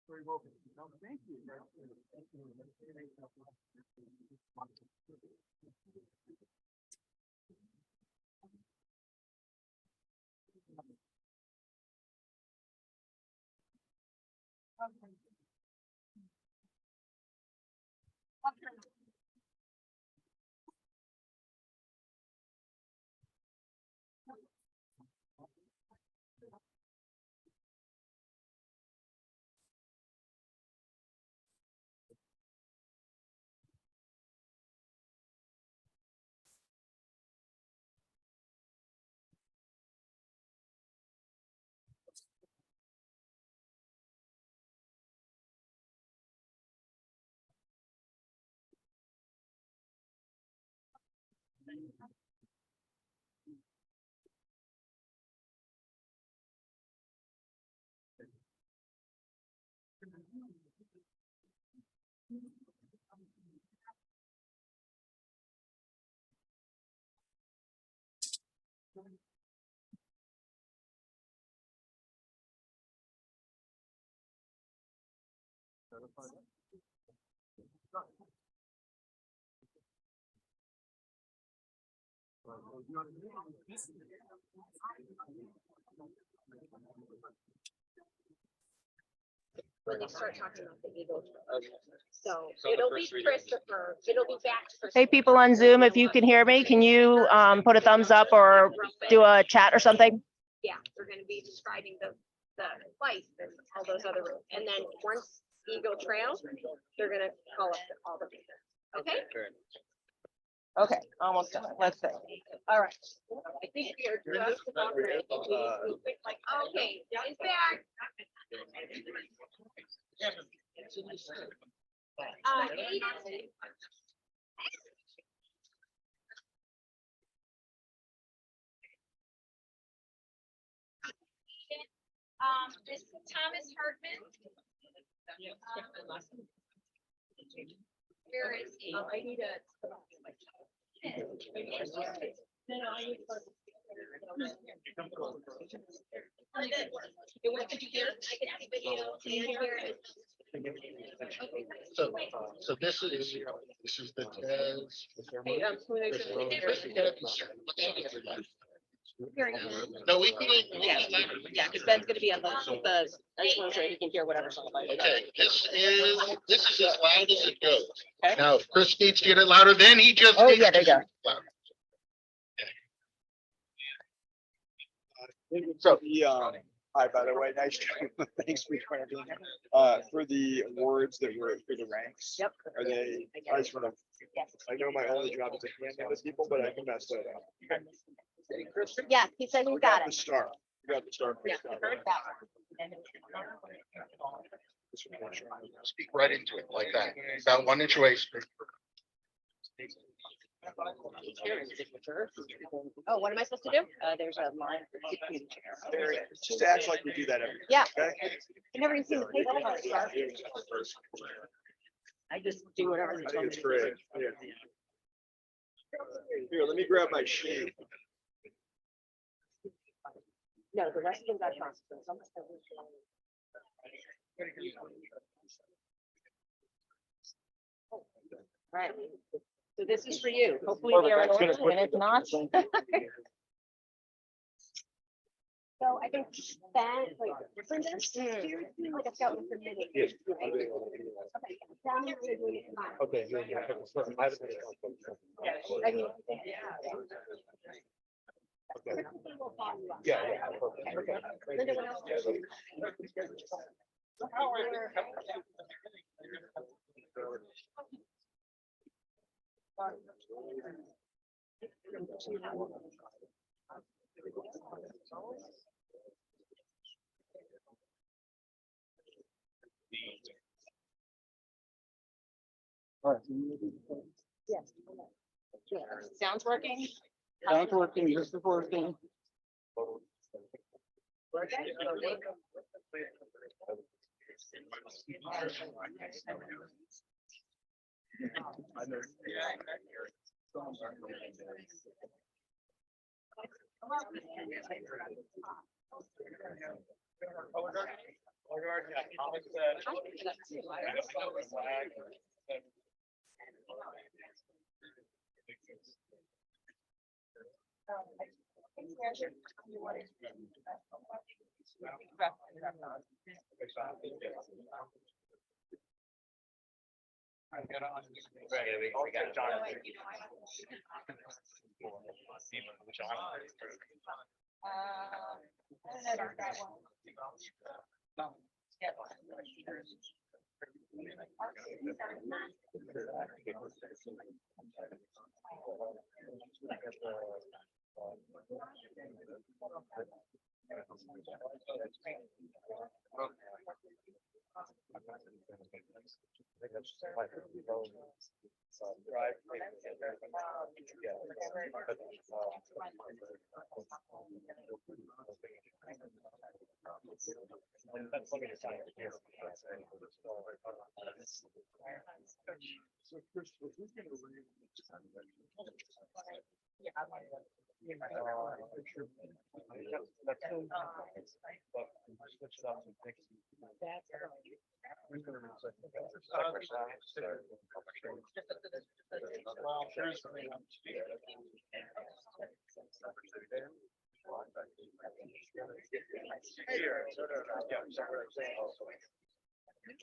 Very well. No, thank you. When they start talking about the Eagle Trail. So it'll be Christopher, it'll be back to Christopher. Hey, people on Zoom, if you can hear me, can you put a thumbs up or do a chat or something? Yeah, we're gonna be describing the life and all those other routes. And then once Eagle Trail, they're gonna call up all the pieces. Okay? Okay, almost done. Let's see. All right. I think we're just about ready. Okay, it's back. Aiden. This is Thomas Hartman. Where is he? I need a. So this is the test. No, we can. Yeah, because Ben's gonna be on the, I just want to make sure he can hear whatever's on the mic. Okay, this is as loud as it goes. Okay. Now, if Chris needs to get it louder, then he just. Oh, yeah, there you go. So hi, by the way, nice job. Thanks for trying to for the awards that were for the ranks. Yep. Are they? I just want to. I know my only job is to hand those people, but I can mess that up. Yeah, he said he got The it. star. We got the star. Yeah, heard that Speak right into it like that. About 1 inch away. Oh, what am I supposed to do? There's a line. Just act like we do that every. Yeah. Okay. I never even seen the paper. I just do whatever. I think it's great. Yeah. Here, let me grab my sheet. No, the rest of them got consequences. Right. So this is for you. Hopefully they're in order, and if not. So I think that, like, Brenda, you're doing like a scout with the minute. Yes. Okay, down here, we're doing it tomorrow. Okay. I mean. Okay. Kristen will follow you up. Yeah, yeah, perfect. Okay. Linda, what else? Yes. Sounds working? Sounds working, this is working.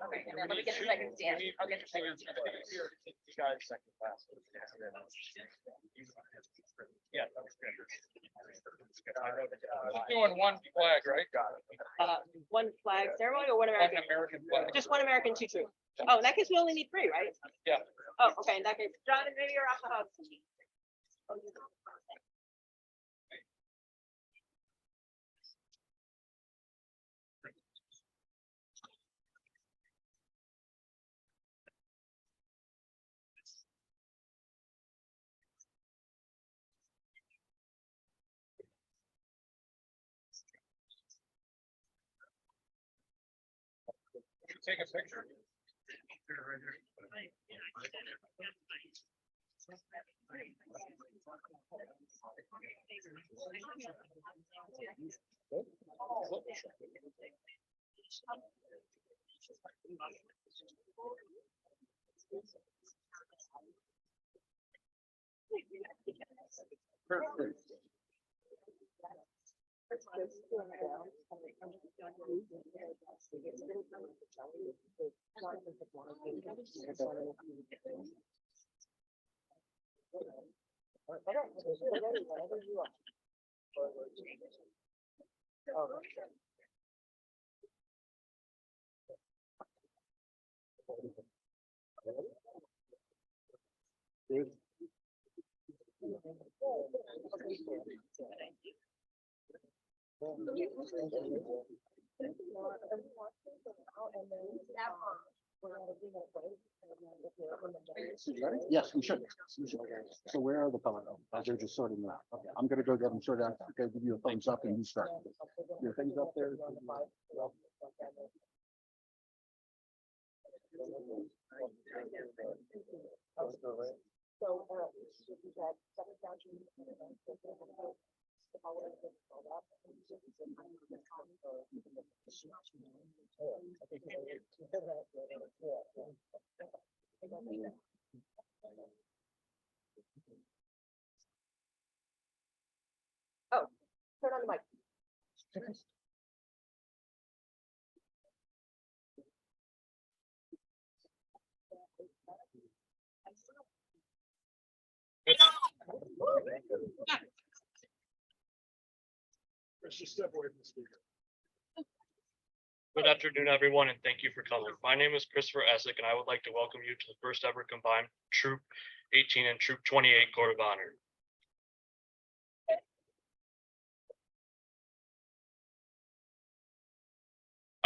Okay, and then let me get the second stand. I'll get the second stand. Yeah. Doing one flag, right? One flag ceremony or one One American? American flag. Just one American, two true. Oh, in that case, we only need three, right? Yeah. Oh, okay, in that case, Jonathan, maybe you're off the hook. Take a picture. Perfect. Yes, we should. So where are the color? They're just sorting them out. Okay, I'm gonna go get them sorted out. Okay, give you a thumbs up and you start. Your things up there. Turn on the mic. Chris, just step away from the speaker. Good afternoon, everyone, and thank you for coming. My name is Christopher Essick, and I would like to welcome you to the first ever combined Troop 18 and Troop 28 Court of Honor.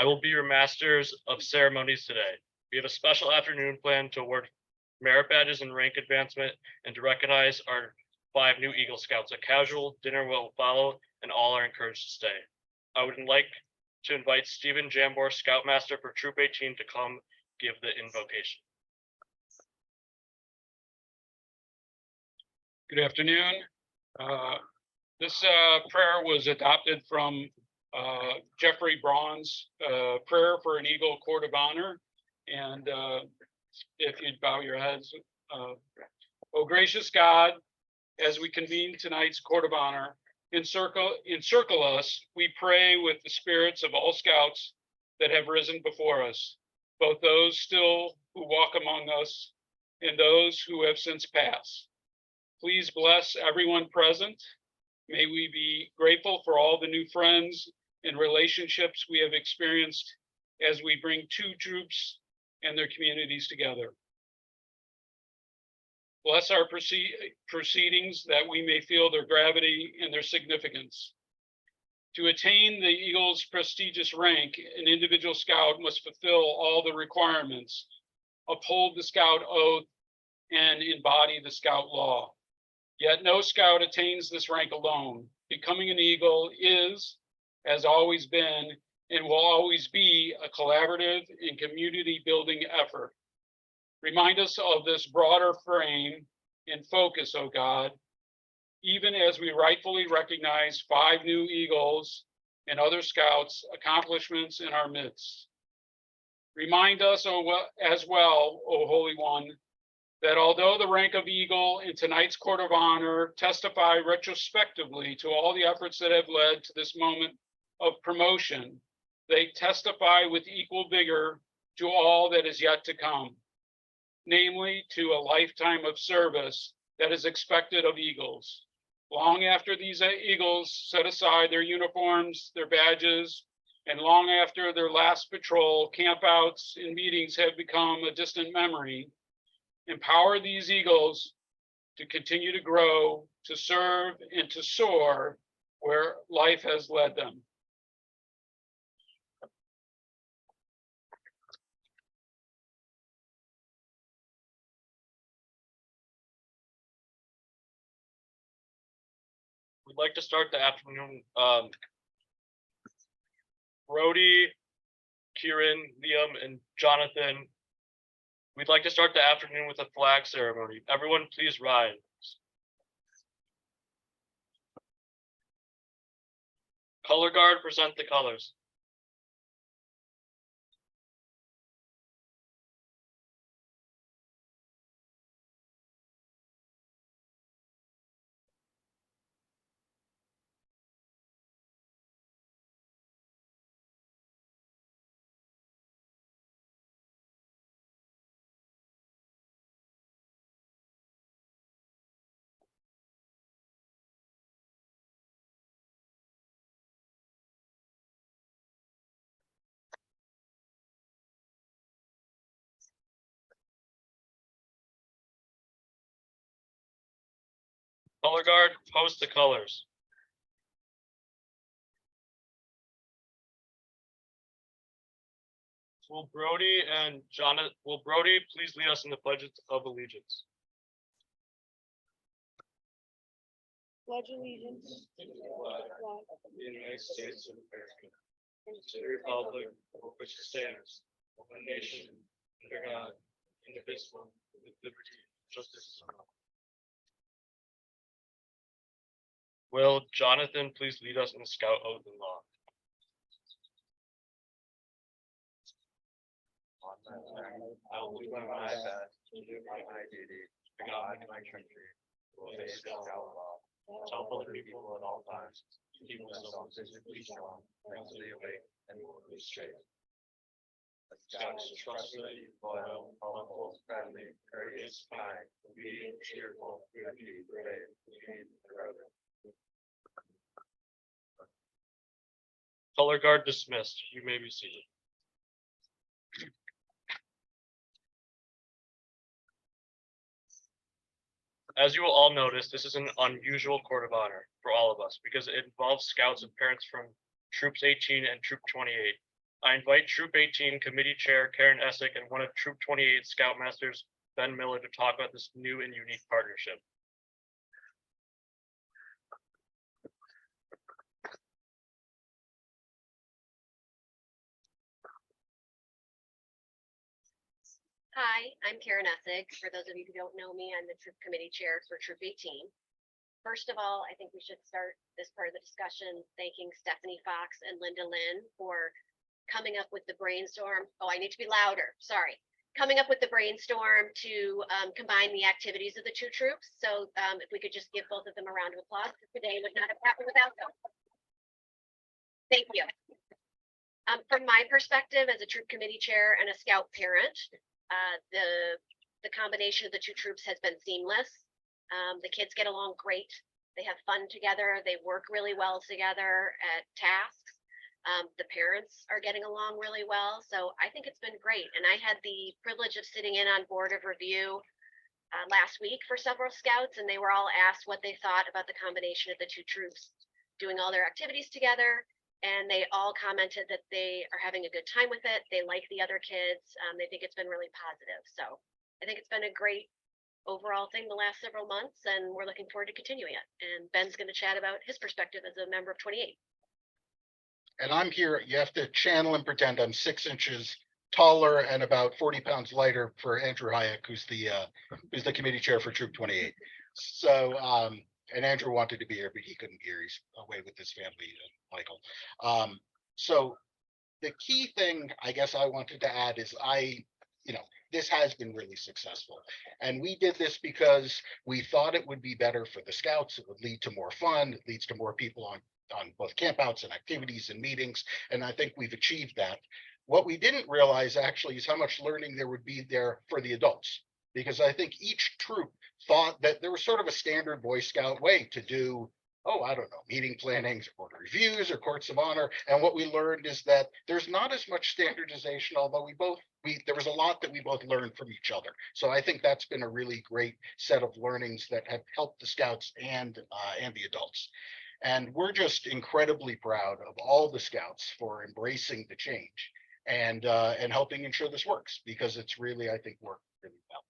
I will be your masters of ceremonies today. We have a special afternoon planned to award merit badges and rank advancement and to recognize our 5 new Eagle Scouts. A casual dinner will follow, and all are encouraged to stay. I would like to invite Stephen Jambor, Scoutmaster for Troop 18, to come give the invocation. Good afternoon. This prayer was adopted from Jeffrey Braun's prayer for an Eagle Court of Honor. And if you'd bow your heads. Oh, gracious God, as we convene tonight's Court of Honor, encircle us, we pray, with the spirits of all scouts that have risen before us, both those still who walk among us and those who have since passed. Please bless everyone present. May we be grateful for all the new friends and relationships we have experienced as we bring 2 troops and their communities together. Bless our proceedings that we may feel their gravity and their significance. To attain the Eagle's prestigious rank, an individual scout must fulfill all the requirements, uphold the scout oath, and embody the scout law. Yet no scout attains this rank alone. Becoming an Eagle is, has always been, and will always be a collaborative and community building effort. Remind us of this broader frame and focus, O God, even as we rightfully recognize 5 new Eagles and other scouts' accomplishments in our midst. Remind us as well, O Holy One, that although the rank of Eagle in tonight's Court of Honor testify retrospectively to all the efforts that have led to this moment of promotion, they testify with equal vigor to all that is yet to come, namely to a lifetime of service that is expected of Eagles. Long after these Eagles set aside their uniforms, their badges, and long after their last patrol, campouts, and meetings have become a distant memory, empower these Eagles to continue to grow, to serve, and to soar where life has led them. We'd like to start the afternoon. Brody, Kieran, Liam, and Jonathan. We'd like to start the afternoon with a flag ceremony. Everyone, please rise. Color guard, present the colors. Color guard, post the colors. Will Brody please lead us in the Pledge of Allegiance? Pledge allegiance. To the United States of America, to the republic for which it stands, one nation, under God, indivisible, with liberty and justice for all. Will Jonathan please lead us in the Scout Oath and Law? I will do my best to do my duty to God and my country, to obey Scout law, to help other people at all times, keep themselves physically strong, mentally awake, and morally straight. Scouts trustworthy, loyal, helpful, friendly, courteous, kind, obedient, cheerful, goody, brave, and brother. Color guard dismissed. You may be seated. As you will all notice, this is an unusual court of honor for all of us because it involves scouts and parents from Troops 18 and Troop 28. I invite Troop 18 Committee Chair Karen Essick and one of Troop 28 Scoutmasters, Ben Miller, to talk about this new and unique partnership. Hi, I'm Karen Essig. For those of you who don't know me, I'm the troop committee chair for Troop 18. First of all, I think we should start this part of the discussion thanking Stephanie Fox and Linda Lynn for coming up with the brainstorm. Oh, I need to be louder. Sorry. Coming up with the brainstorm to combine the activities of the two troops. So if we could just give both of them a round of applause, today would not have happened without them. Thank you. From my perspective as a troop committee chair and a scout parent, the combination of the two troops has been seamless. The kids get along great. They have fun together. They work really well together at tasks. The parents are getting along really well. So I think it's been great. And I had the privilege of sitting in on board of review last week for several scouts, and they were all asked what they thought about the combination of the two troops doing all their activities together. And they all commented that they are having a good time with it. They like the other kids. They think it's been really positive. So I think it's been a great overall thing the last several months, and we're looking forward to continuing it. And Ben's going to chat about his perspective as a member of 28. And I'm here, you have to channel and pretend I'm 6 inches taller and about 40 pounds lighter for Andrew Hayek, who's the committee chair for Troop 28. So, and Andrew wanted to be here, but he couldn't be here. He's away with his family, Michael. So the key thing I guess I wanted to add is this has been really successful. And we did this because we thought it would be better for the scouts. It would lead to more fun. It leads to more people on both campouts and activities and meetings. And I think we've achieved that. What we didn't realize actually is how much learning there would be there for the adults, because I think each troop thought that there was sort of a standard Boy Scout way to do, I don't know, meeting plannings, or reviews, or courts of honor. And what we learned is that there's not as much standardization, although there was a lot that we both learned from each other. So I think that's been a really great set of learnings that have helped the scouts and the adults. And we're just incredibly proud of all the scouts for embracing the change and helping ensure this works, because it's really, I think, worked really well.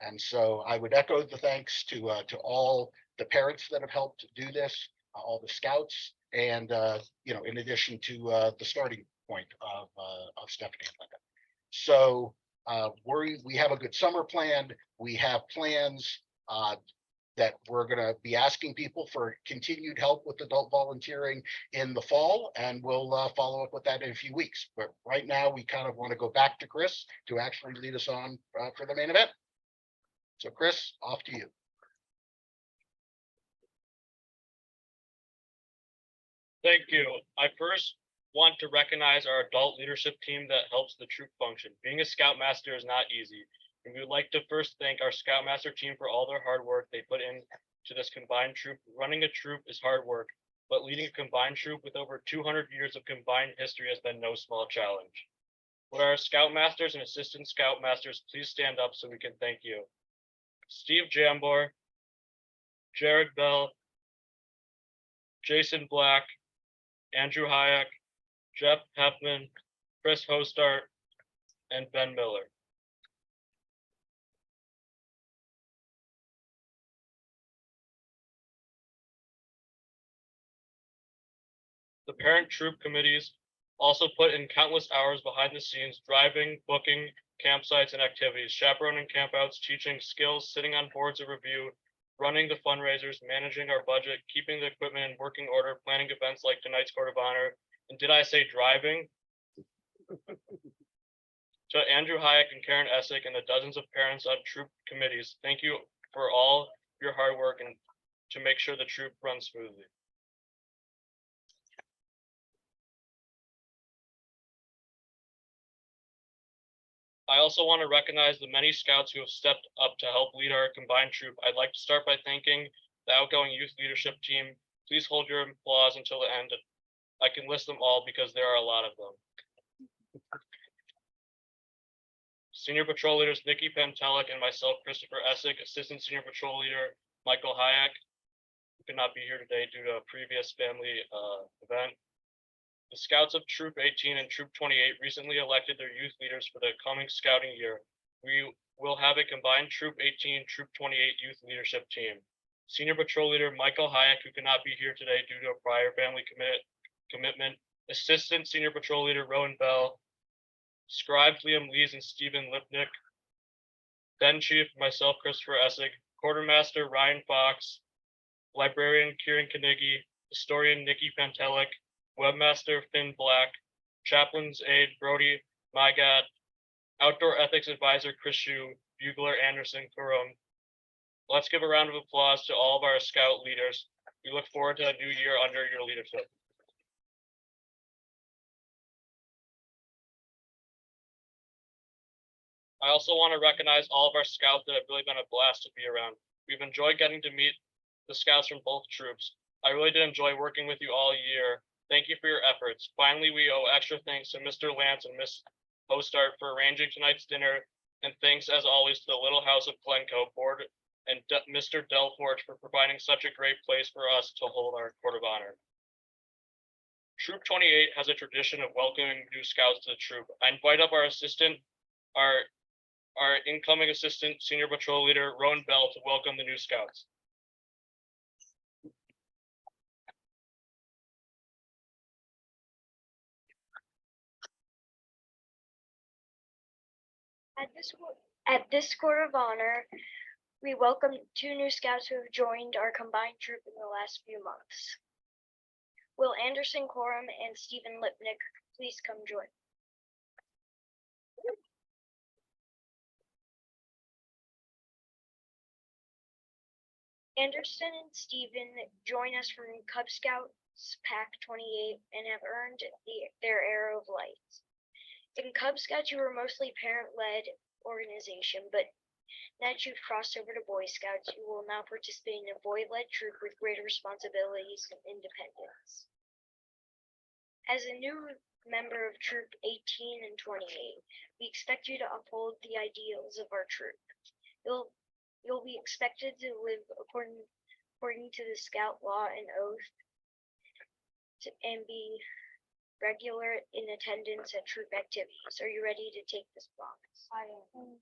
And so I would echo the thanks to all the parents that have helped do this, all the scouts, and in addition to the starting point of Stephanie and Linda. So we have a good summer planned. We have plans that we're going to be asking people for continued help with adult volunteering in the fall, and we'll follow up with that in a few weeks. But right now, we kind of want to go back to Chris to actually lead us on for the main event. So Chris, off to you. Thank you. I first want to recognize our adult leadership team that helps the troop function. Being a Scoutmaster is not easy. And we would like to first thank our Scoutmaster team for all their hard work they put into this combined troop. Running a troop is hard work, but leading a combined troop with over 200 years of combined history has been no small challenge. Would our Scoutmasters and Assistant Scoutmasters please stand up so we can thank you? Steve Jambor, Jared Bell, Jason Black, Andrew Hayek, Jeff Heffman, Chris Hostart, and Ben Miller. The parent troop committees also put in countless hours behind the scenes, driving, booking campsites and activities, chaperoning campouts, teaching skills, sitting on boards of review, running the fundraisers, managing our budget, keeping the equipment in working order, planning events like tonight's Court of Honor. And did I say driving? To Andrew Hayek and Karen Essick and the dozens of parents on troop committees, thank you for all your hard work and to make sure the troop runs smoothly. I also want to recognize the many scouts who have stepped up to help lead our combined troop. I'd like to start by thanking the outgoing youth leadership team. Please hold your applause until the end. I can list them all because there are a lot of them. Senior Patrol Leaders Nikki Pentelik and myself, Christopher Essick, Assistant Senior Patrol Leader Michael Hayek, who could not be here today due to a previous family event. The Scouts of Troop 18 and Troop 28 recently elected their youth leaders for the coming scouting year. We will have a combined Troop 18, Troop 28 youth leadership team. Senior Patrol Leader Michael Hayek, who could not be here today due to a prior family commitment. Assistant Senior Patrol Leader Rowan Bell. Scribes Liam Lees and Stephen Lipnick. Then Chief, myself, Christopher Essick. Quartermaster Ryan Fox. Librarian Kieran Carnegie. Historian Nikki Pentelik. Webmaster Finn Black, Chaplain's Aide Brody Mygat, Outdoor Ethics Advisor Chris Shu, Bugler Anderson Kurum. Let's give a round of applause to all of our Scout leaders. We look forward to a new year under your leadership. I also want to recognize all of our Scouts that have really been a blast to be around. We've enjoyed getting to meet the Scouts from both troops. I really did enjoy working with you all year. Thank you for your efforts. Finally, we owe extra thanks to Mr. Lance and Miss Postart for arranging tonight's dinner, and thanks as always to the Little House of Glencoe board and Mr. Delforge for providing such a great place for us to hold our court of honor. Troop 28 has a tradition of welcoming new scouts to the troop. I invite up our incoming assistant senior patrol leader, Rowan Bell, to welcome the new scouts. At this court of honor, we welcome 2 new scouts who have joined our combined troop in the last few months. Will Anderson Coram and Stephen Lipnick please come join? Anderson and Stephen join us from Cub Scouts Pack 28 and have earned their Arrow of Light. In Cub Scouts, you were mostly parent-led organization, but now that you've crossed over to Boy Scouts, you will now participate in a boy-led troop with greater responsibilities and independence. As a new member of Troop 18 and 28, we expect you to uphold the ideals of our troop. You'll be expected to live according to the Scout law and oath and be regular in attendance at troop activities. Are you ready to take this box? I am.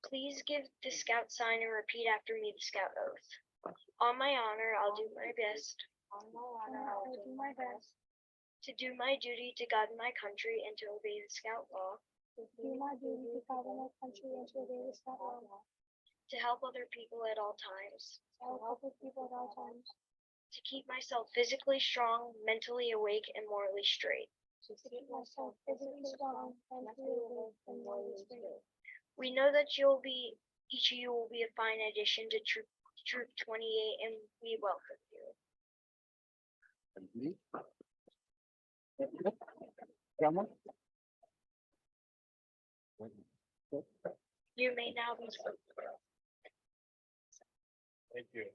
Please give the Scout sign and repeat after me the Scout oath. On my honor, I'll do my best. On my honor, I'll do my best. To do my duty to God and my country and to obey the Scout law. To do my duty to God and my country and to obey the Scout law. To help other people at all times. To help other people at all times. To keep myself physically strong, mentally awake, and morally straight. To keep myself physically strong, mentally awake, and morally straight. We know that each of you will be a fine addition to Troop 28, and we welcome you. You may now be spoken. Thank you.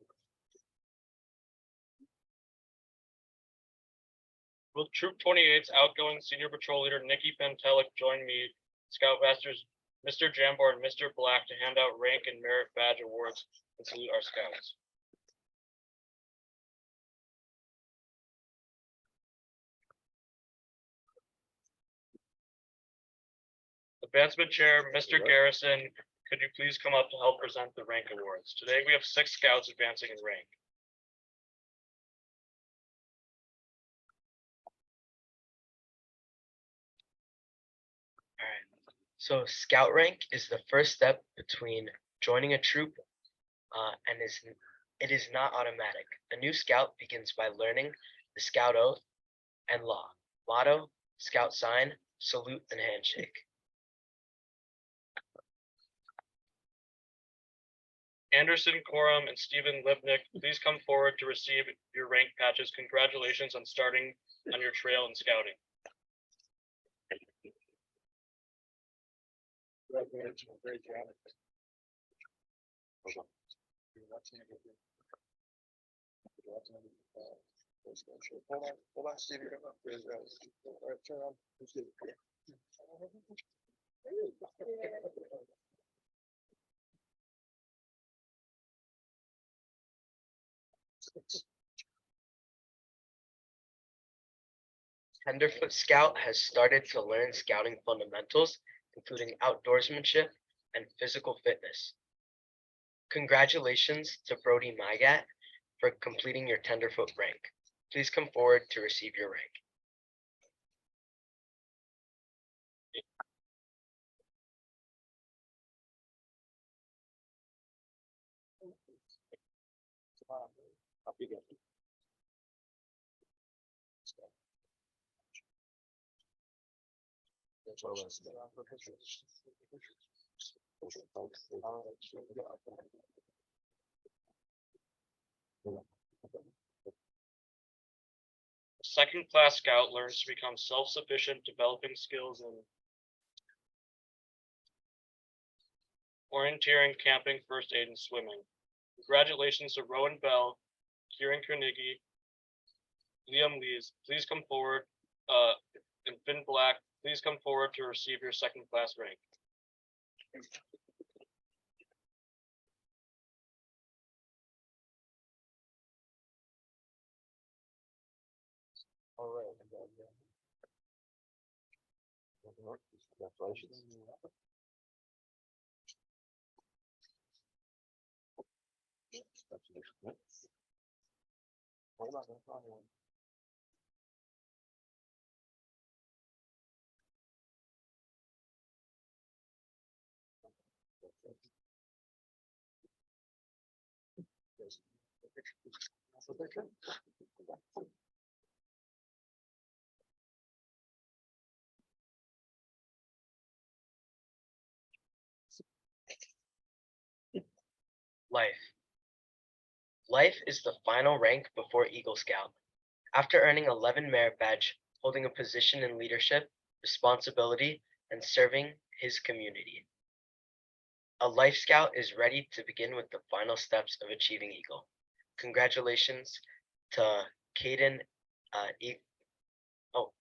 Will Troop 28's outgoing Senior Patrol Leader Nikki Pentelik join me, Scoutmasters Mr. Jambor and Mr. Black, to hand out rank and merit badge awards and salute our scouts. Advancement Chair, Mr. Garrison, could you please come up to help present the rank awards? Today we have 6 scouts advancing in rank. All right. So scout rank is the first step between joining a troop and it is not automatic. A new scout begins by learning the scout oath and law, motto, scout sign, salute, and handshake. Anderson Coram and Stephen Lipnick, please come forward to receive your rank patches. Congratulations on starting on your trail in scouting. Great job. Hold on, Steve. Turn on. Tenderfoot Scout has started to learn scouting fundamentals, including outdoorsmanship and physical fitness. Congratulations to Brody Mygat for completing your Tenderfoot rank. Please come forward to receive your rank. Up you go. Second class scout learns to become self-sufficient, developing skills in orienteering, camping, first aid, and swimming. Congratulations to Rowan Bell, Kieran Carnegie, Liam Lees. Please come forward, and Finn Black, please come forward to receive your second class rank. All right. Congratulations. Hold on, hold on. Life. Life is the final rank before Eagle Scout. After earning 11 merit badge, holding a position in leadership, responsibility, and serving his community. A Life Scout is ready to begin with the final steps of achieving Eagle. Congratulations to Caden,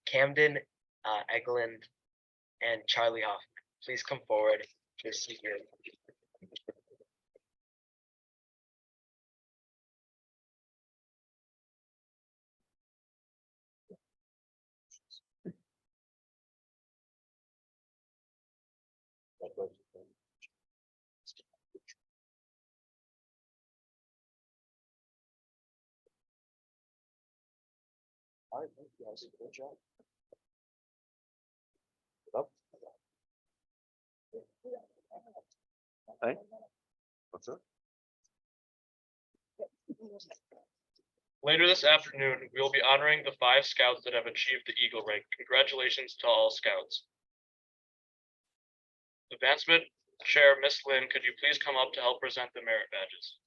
Camden, Eglin, and Charlie Hoffman. Please come forward to receive your. All right, thank you guys. Good job. Up. Hey, what's up? Later this afternoon, we will be honoring the 5 scouts that have achieved the Eagle rank. Congratulations to all scouts. Advancement Chair, Miss Lynn, could you please come up to help present the merit badges?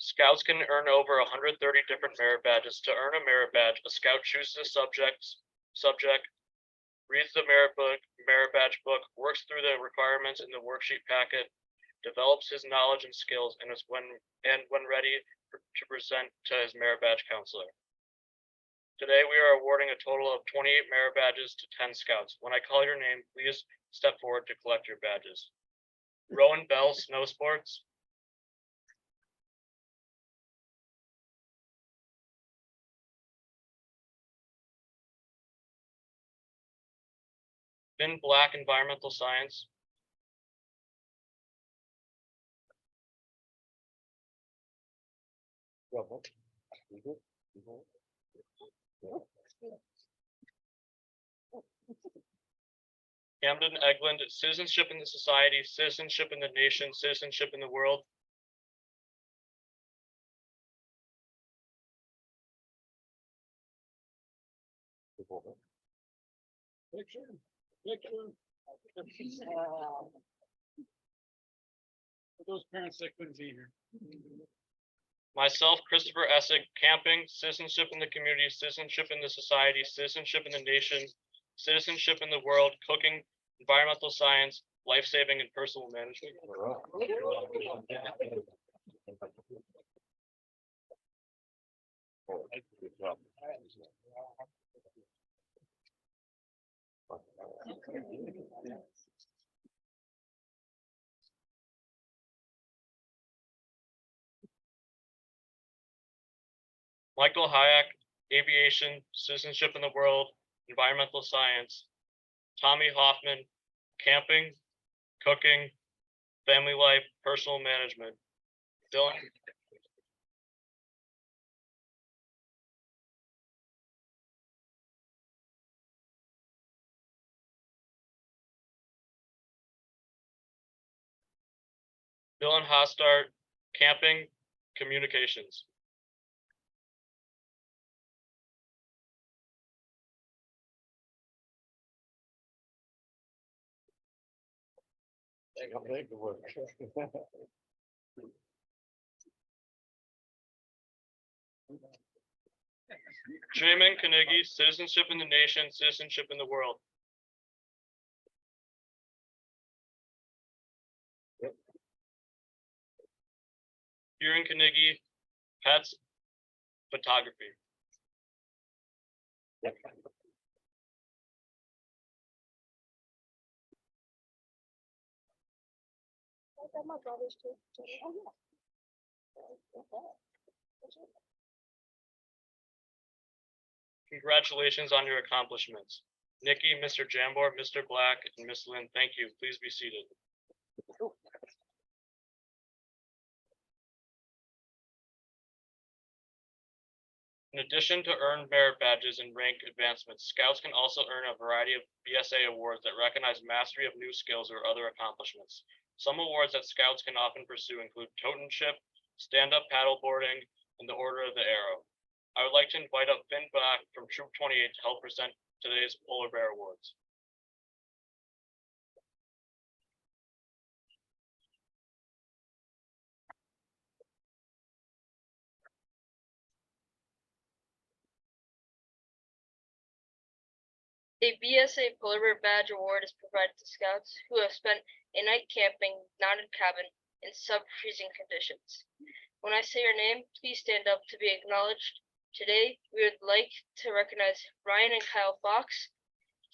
Scouts can earn over 130 different merit badges. To earn a merit badge, a scout chooses a subject, reads the merit badge book, works through the requirements in the worksheet packet, develops his knowledge and skills, and when ready to present to his merit badge counselor. Today, we are awarding a total of 28 merit badges to 10 scouts. When I call your name, please step forward to collect your badges. Rowan Bell, Snow Sports. Finn Black, Environmental Science. Camden Eglin, Citizenship in the Society, Citizenship in the Nation, Citizenship in the World. For those parents that couldn't be here. Myself, Christopher Essig, Camping, Citizenship in the Community, Citizenship in the Society, Citizenship in the Nation, citizenship in the world, cooking, environmental science, life-saving, and personal management. Michael Hayek, aviation, citizenship in the world, environmental science. Tommy Hoffman, camping, cooking, family life, personal management. Dylan. Dylan Hostart, camping, communications. Jamin Kanigi, citizenship in the nation, citizenship in the world. Kieran Kanigi, pets, photography. Congratulations on your accomplishments. Nikki, Mr. Jambor, Mr. Black, and Miss Lynn, thank you. Please be seated. In addition to earned merit badges and rank advancements, Scouts can also earn a variety of BSA awards that recognize mastery of new skills or other accomplishments. Some awards that Scouts can often pursue include totemship, stand-up paddleboarding, and the Order of the Arrow. I would like to invite up Finn Black from Troop 28 to help present today's Polar Bear Awards. A BSA Polar Bear Badge Award is provided to Scouts who have spent a night camping, not in cabin, in sub-freezing conditions. When I say your name, please stand up to be acknowledged. Today, we would like to recognize Ryan and Kyle Fox,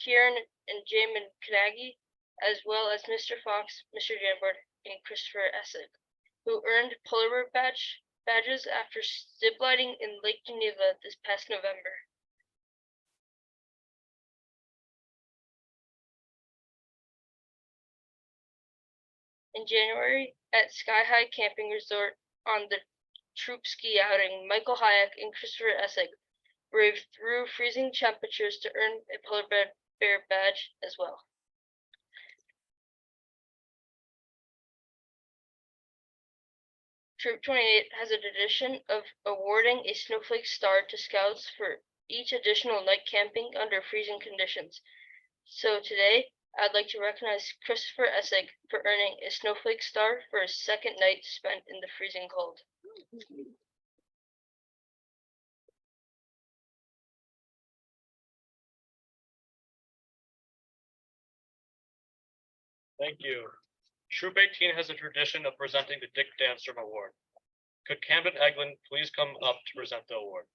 Kieran and Jamin Kanagi, as well as Mr. Fox, Mr. Jambord, and Christopher Essig, who earned Polar Bear badges after ziplining in Lake Geneva this past November. In January, at Sky High Camping Resort on the troop ski outing, Michael Hayek and Christopher Essig braved through freezing temperatures to earn a Polar Bear badge as well. Troop 28 has a tradition of awarding a snowflake star to Scouts for each additional night camping under freezing conditions. So today, I'd like to recognize Christopher Essig for earning a snowflake star for his second night spent in the freezing cold. Thank you. Troop 18 has a tradition of presenting the Dick Danstrom Award. Could Camden Eglin please come up to present the award?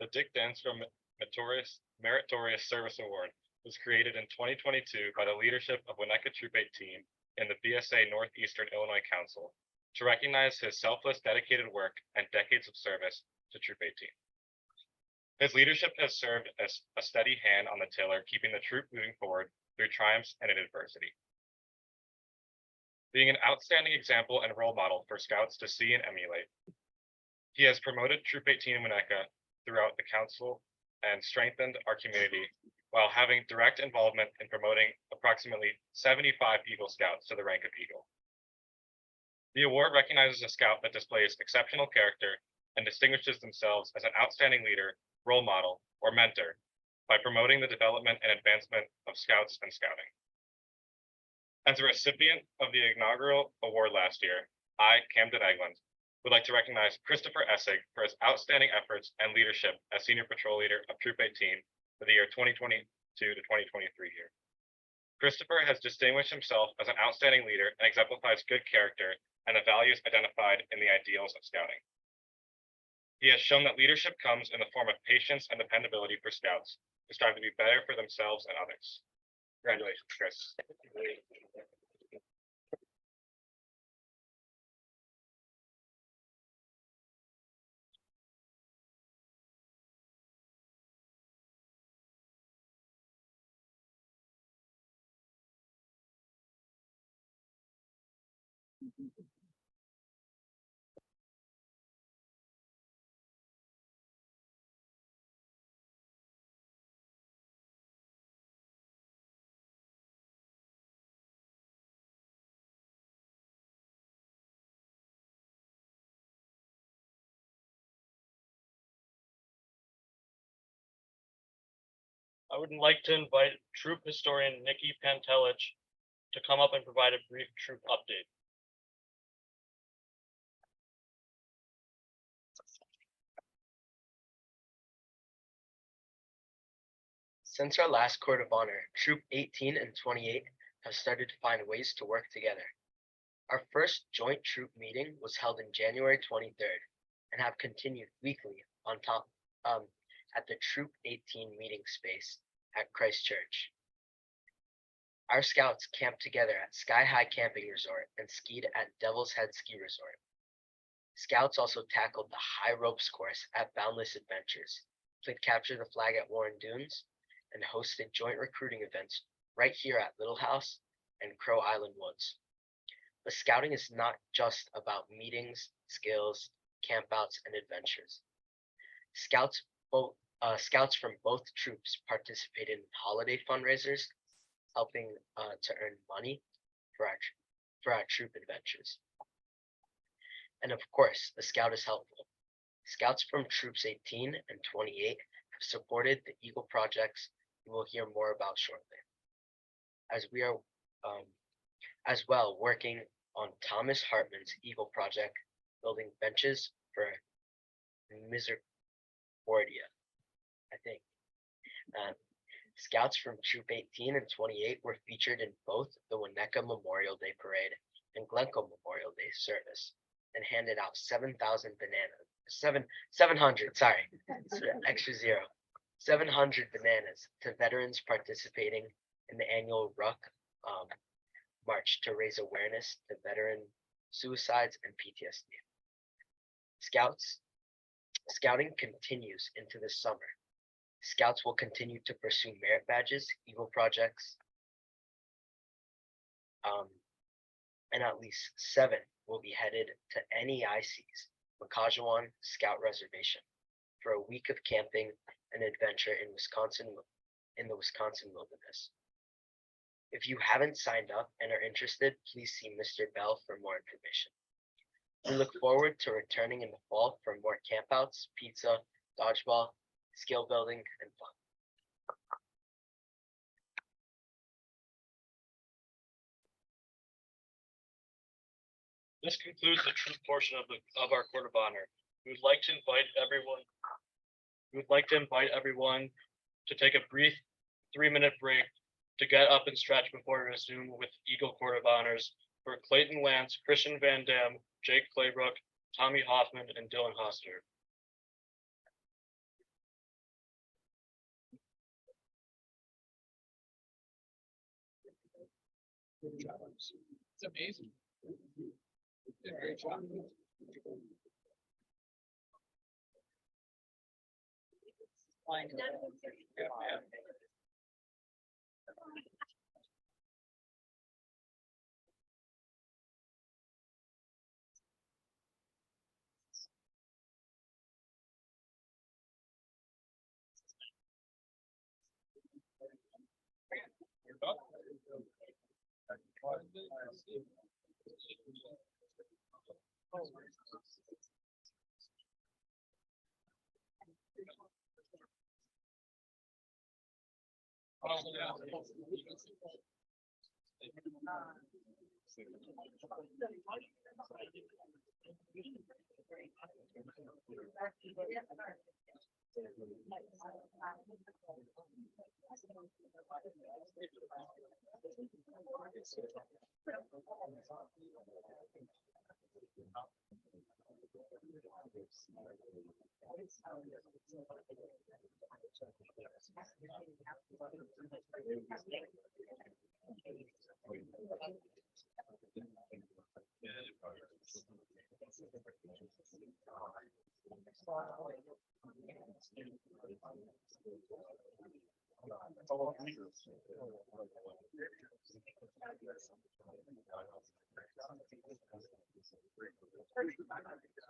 The Dick Danstrom Meritorious Service Award was created in 2022 by the leadership of Winnetka Troop 18 and the BSA Northeastern Illinois Council to recognize his selfless, dedicated work and decades of service to Troop 18. His leadership has served as a steady hand on the tiller, keeping the troop moving forward through triumphs and in adversity. Being an outstanding example and role model for Scouts to see and emulate, he has promoted Troop 18 in Winnetka throughout the council and strengthened our community while having direct involvement in promoting approximately 75 Eagle Scouts to the rank of Eagle. The award recognizes a Scout that displays exceptional character and distinguishes themselves as an outstanding leader role model, or mentor by promoting the development and advancement of Scouts and Scouting. As a recipient of the inaugural award last year, I, Camden Egland, would like to recognize Christopher Essig for his outstanding efforts and leadership as Senior Patrol Leader of Troop 18 for the year 2022 to 2023 year. Christopher has distinguished himself as an outstanding leader and exemplifies good character and the values identified in the ideals of Scouting. He has shown that leadership comes in the form of patience and dependability for Scouts who strive to be better for themselves and others. Congratulations, Chris. I would like to invite troop historian Nikki Pantelich to come up and provide a brief troop update. Since our last Court of Honor, Troop 18 and 28 have started to find ways to work together. Our first joint troop meeting was held in January 23rd and have continued weekly on top at the Troop 18 meeting space at Christ Church. Our Scouts camped together at Sky High Camping Resort and skied at Devil's Head Ski Resort. Scouts also tackled the high ropes course at Boundless Adventures, played Capture the Flag at Warren Dunes, and hosted joint recruiting events right here at Little House and Crow Island Woods. But Scouting is not just about meetings, skills, campouts, and adventures. Scouts from both troops participated in holiday fundraisers, helping to earn money for our troop adventures. And of course, the Scout is helpful. Scouts from Troops 18 and 28 have supported the Eagle projects you will hear more about shortly. As we are as well working on Thomas Hartman's Eagle project, building benches for Misericordia, I think. Scouts from Troop 18 and 28 were featured in both the Winnetka Memorial Day Parade and Glencoe Memorial Day service and handed out 700, sorry, extra zero, 700 bananas to veterans participating in the annual Ruck March to raise awareness to veteran suicides and PTSD. Scouting continues into the summer. Scouts will continue to pursue merit badges, Eagle projects, and at least 7 will be headed to NEIC's Makajawan Scout Reservation for a week of camping and adventure in the Wisconsin wilderness. If you haven't signed up and are interested, please see Mr. Bell for more information. We look forward to returning in the fall for more campouts, pizza, dodgeball, skill building, and fun. This concludes the troop portion of our Court of Honor. We would like to invite everyone to take a brief 3-minute break to get up and stretch before we resume with Eagle Court of Honors for Clayton Lance, Christian Van Dam, Jake Claybrook, Tommy Hoffman, and Dylan Hoster. It's amazing. You did a great job. Yeah.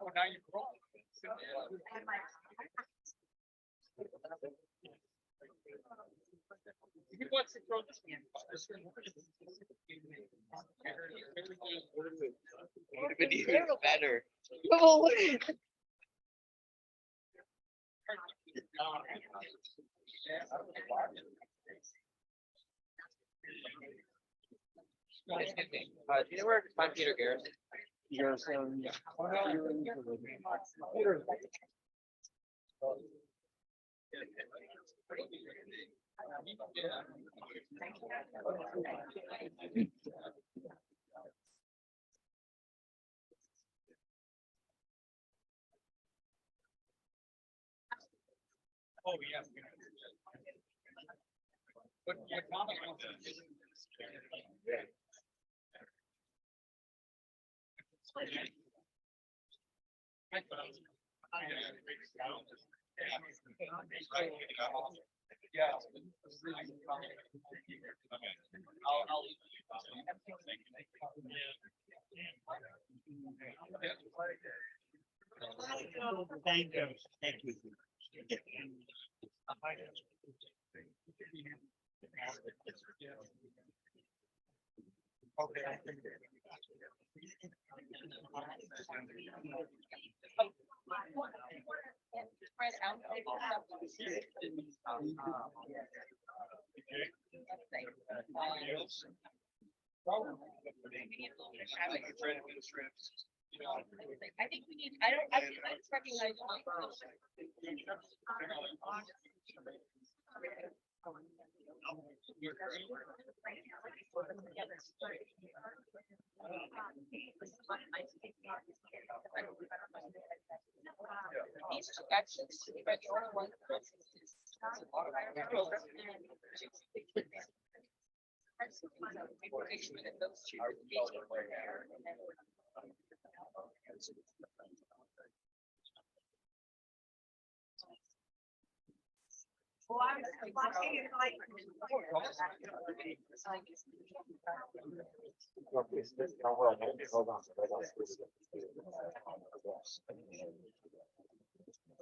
Oh, now you roll. He wants to throw this man. Would have been even better. Do you know where to find Peter Garrett? Oh, yeah. What comment on this? Yeah. Thank you. Thank you. Okay. I think we need, I don't recognize. These two actions, but the only one.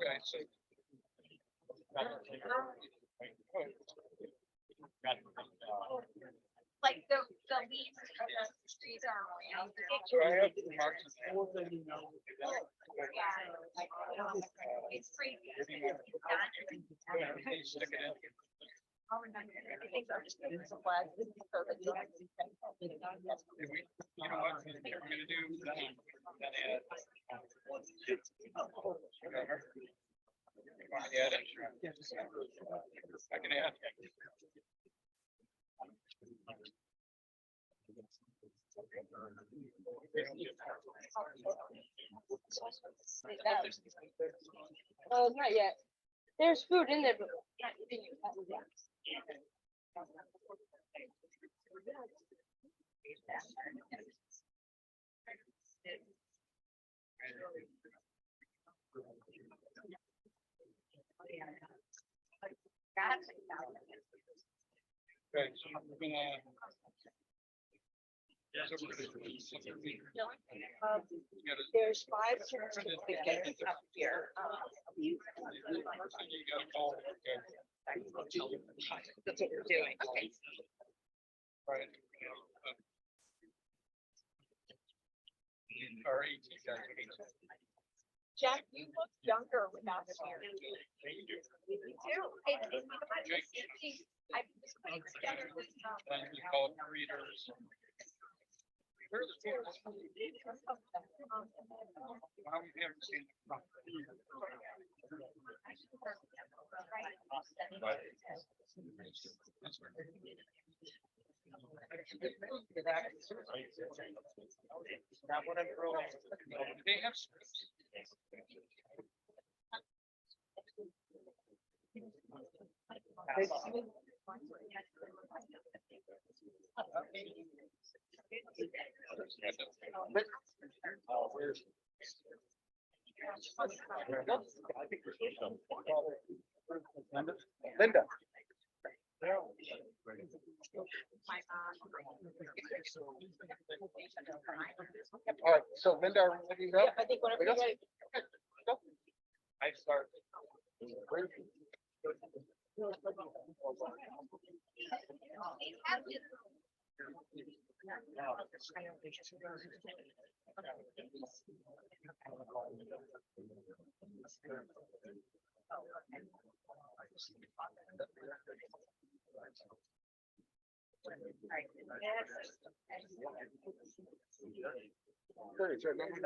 Okay, so. Like the leaves of the trees are. It's free. I think I'm just putting some flags. You know what, we're gonna do. I can add. Oh, not yet. There's food in there, but. Okay, so we're gonna. There's 5 certificates up here. That's what we're doing. Okay. Right. Or 18. Jeff, you look younger without the beard. You do. I was putting together this, Then we call it readers. Why we haven't seen it from They have. Linda. All right, so Linda, are we ready to go? I think whatever We you're go? ready. I start.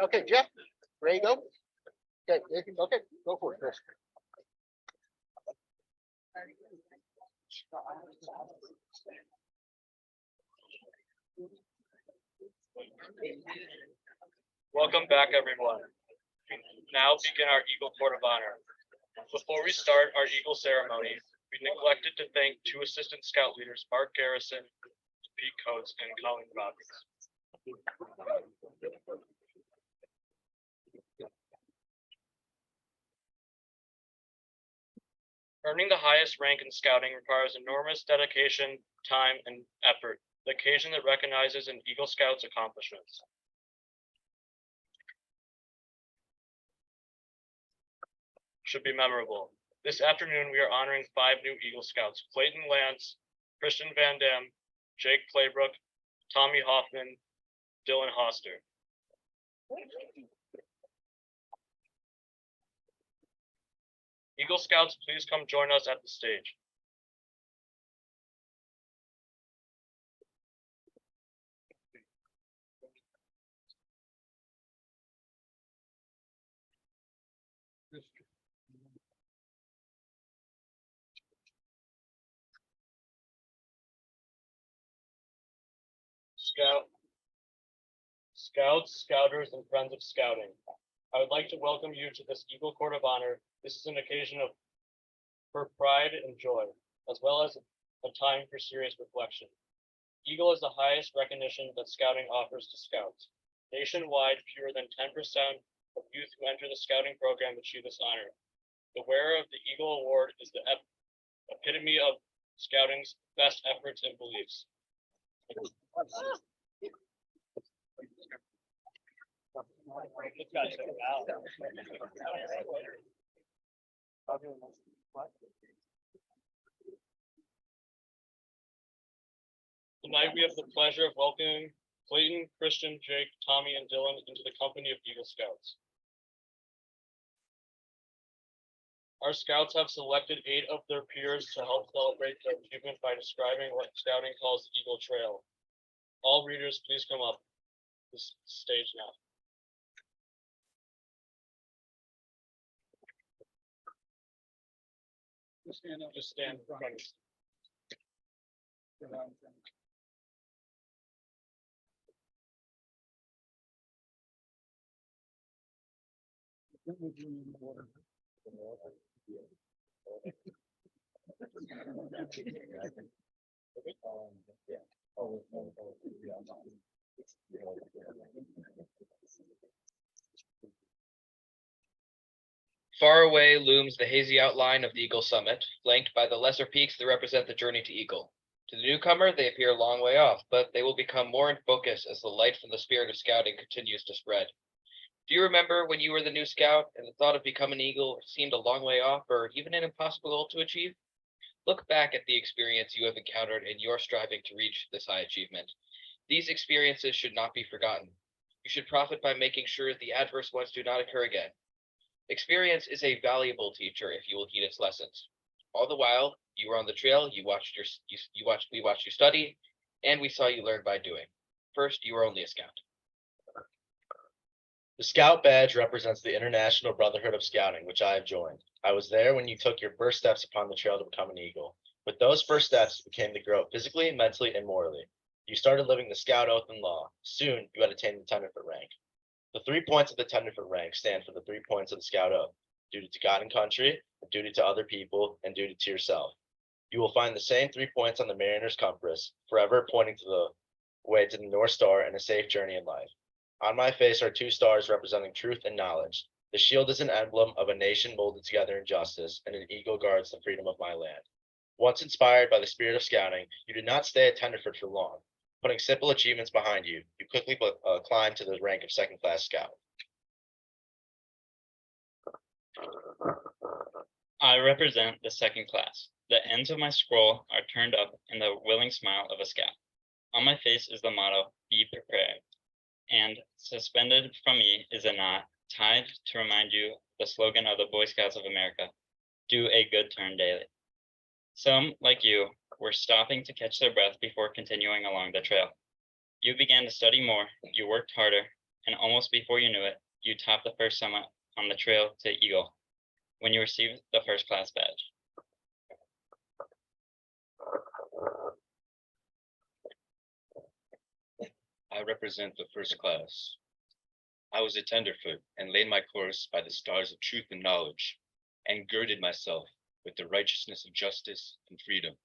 Okay, Jeff, ready to go? Okay, okay, go for it, Chris. Welcome back, everyone. We now begin our Eagle Court of Honor. Before we start our Eagle ceremony, we neglected to thank two Assistant Scout leaders, Mark Garrison, Pete Coates, and Colin Robbins. Earning the highest rank in Scouting requires enormous dedication, time, and effort, the occasion that recognizes an Eagle Scout's accomplishments. Should be memorable. This afternoon, we are honoring 5 new Eagle Scouts: Clayton Lance, Christian Van Dam, Jake Playbrook, Tommy Hoffman, Dylan Hoster. Eagle Scouts, please come join us at the stage. Scouts, Scouters, and friends of Scouting. I would like to welcome you to this Eagle Court of Honor. This is an occasion for pride and joy, as well as a time for serious reflection. Eagle is the highest recognition that Scouting offers to Scouts. Nationwide, fewer than 10% of youth who enter the Scouting program achieve this honor. The wearer of the Eagle Award is the epitome of Scouting's best efforts and beliefs. Tonight, we have the pleasure of welcoming Clayton, Christian, Jake, Tommy, and Dylan into the company of Eagle Scouts. Our Scouts have selected 8 of their peers to help celebrate their achievement by describing what Scouting calls the Eagle Trail. All readers, please come up to the stage now. Just stand in front of us. Far away looms the hazy outline of the Eagle summit, flanked by the lesser peaks that represent the journey to Eagle. To the newcomer, they appear a long way off, but they will become more in focus as the light from the spirit of Scouting continues to spread. Do you remember when you were the new scout and the thought of becoming Eagle seemed a long way off or even an impossible goal to achieve? Look back at the experience you have encountered in your striving to reach this high achievement. These experiences should not be forgotten. You should profit by making sure the adverse ones do not occur again. Experience is a valuable teacher if you will heed its lessons. All the while you were on the trail, we watched you study, and we saw you learn by doing. First, you were only a scout. The Scout badge represents the International Brotherhood of Scouting, which I have joined. I was there when you took your first steps upon the trail to become an Eagle. With those first steps, you came to grow physically, mentally, and morally. You started living the Scout oath and law. Soon, you had attained the tenderfoot rank. The 3 points of the tenderfoot rank stand for the 3 points of the Scout oath: duty to God and country, duty to other people, and duty to yourself. You will find the same 3 points on the Mariner's compass, forever pointing to the way to the North Star and a safe journey in life. On my face are 2 stars representing truth and knowledge. The shield is an emblem of a nation molded together in justice, and an eagle guards the freedom of my land. Once inspired by the spirit of scouting, you did not stay at Tenderfoot for long. Putting simple achievements behind you, you quickly climbed to the rank of second-class scout. I represent the second class. The ends of my scroll are turned up in the willing smile of a scout. On my face is the motto, "Be prepared." And suspended from me is a knot tied to remind you the slogan of the Boy Scouts of America, "Do a good turn daily." Some, like you, were stopping to catch their breath before continuing along the trail. You began to study more, you worked harder, and almost before you knew it, you topped the first summit on the trail to Eagle when you received the first class badge. I represent the first class. I was a tenderfoot and laid my course by the stars of truth and knowledge, and girded myself with the righteousness of justice and freedom.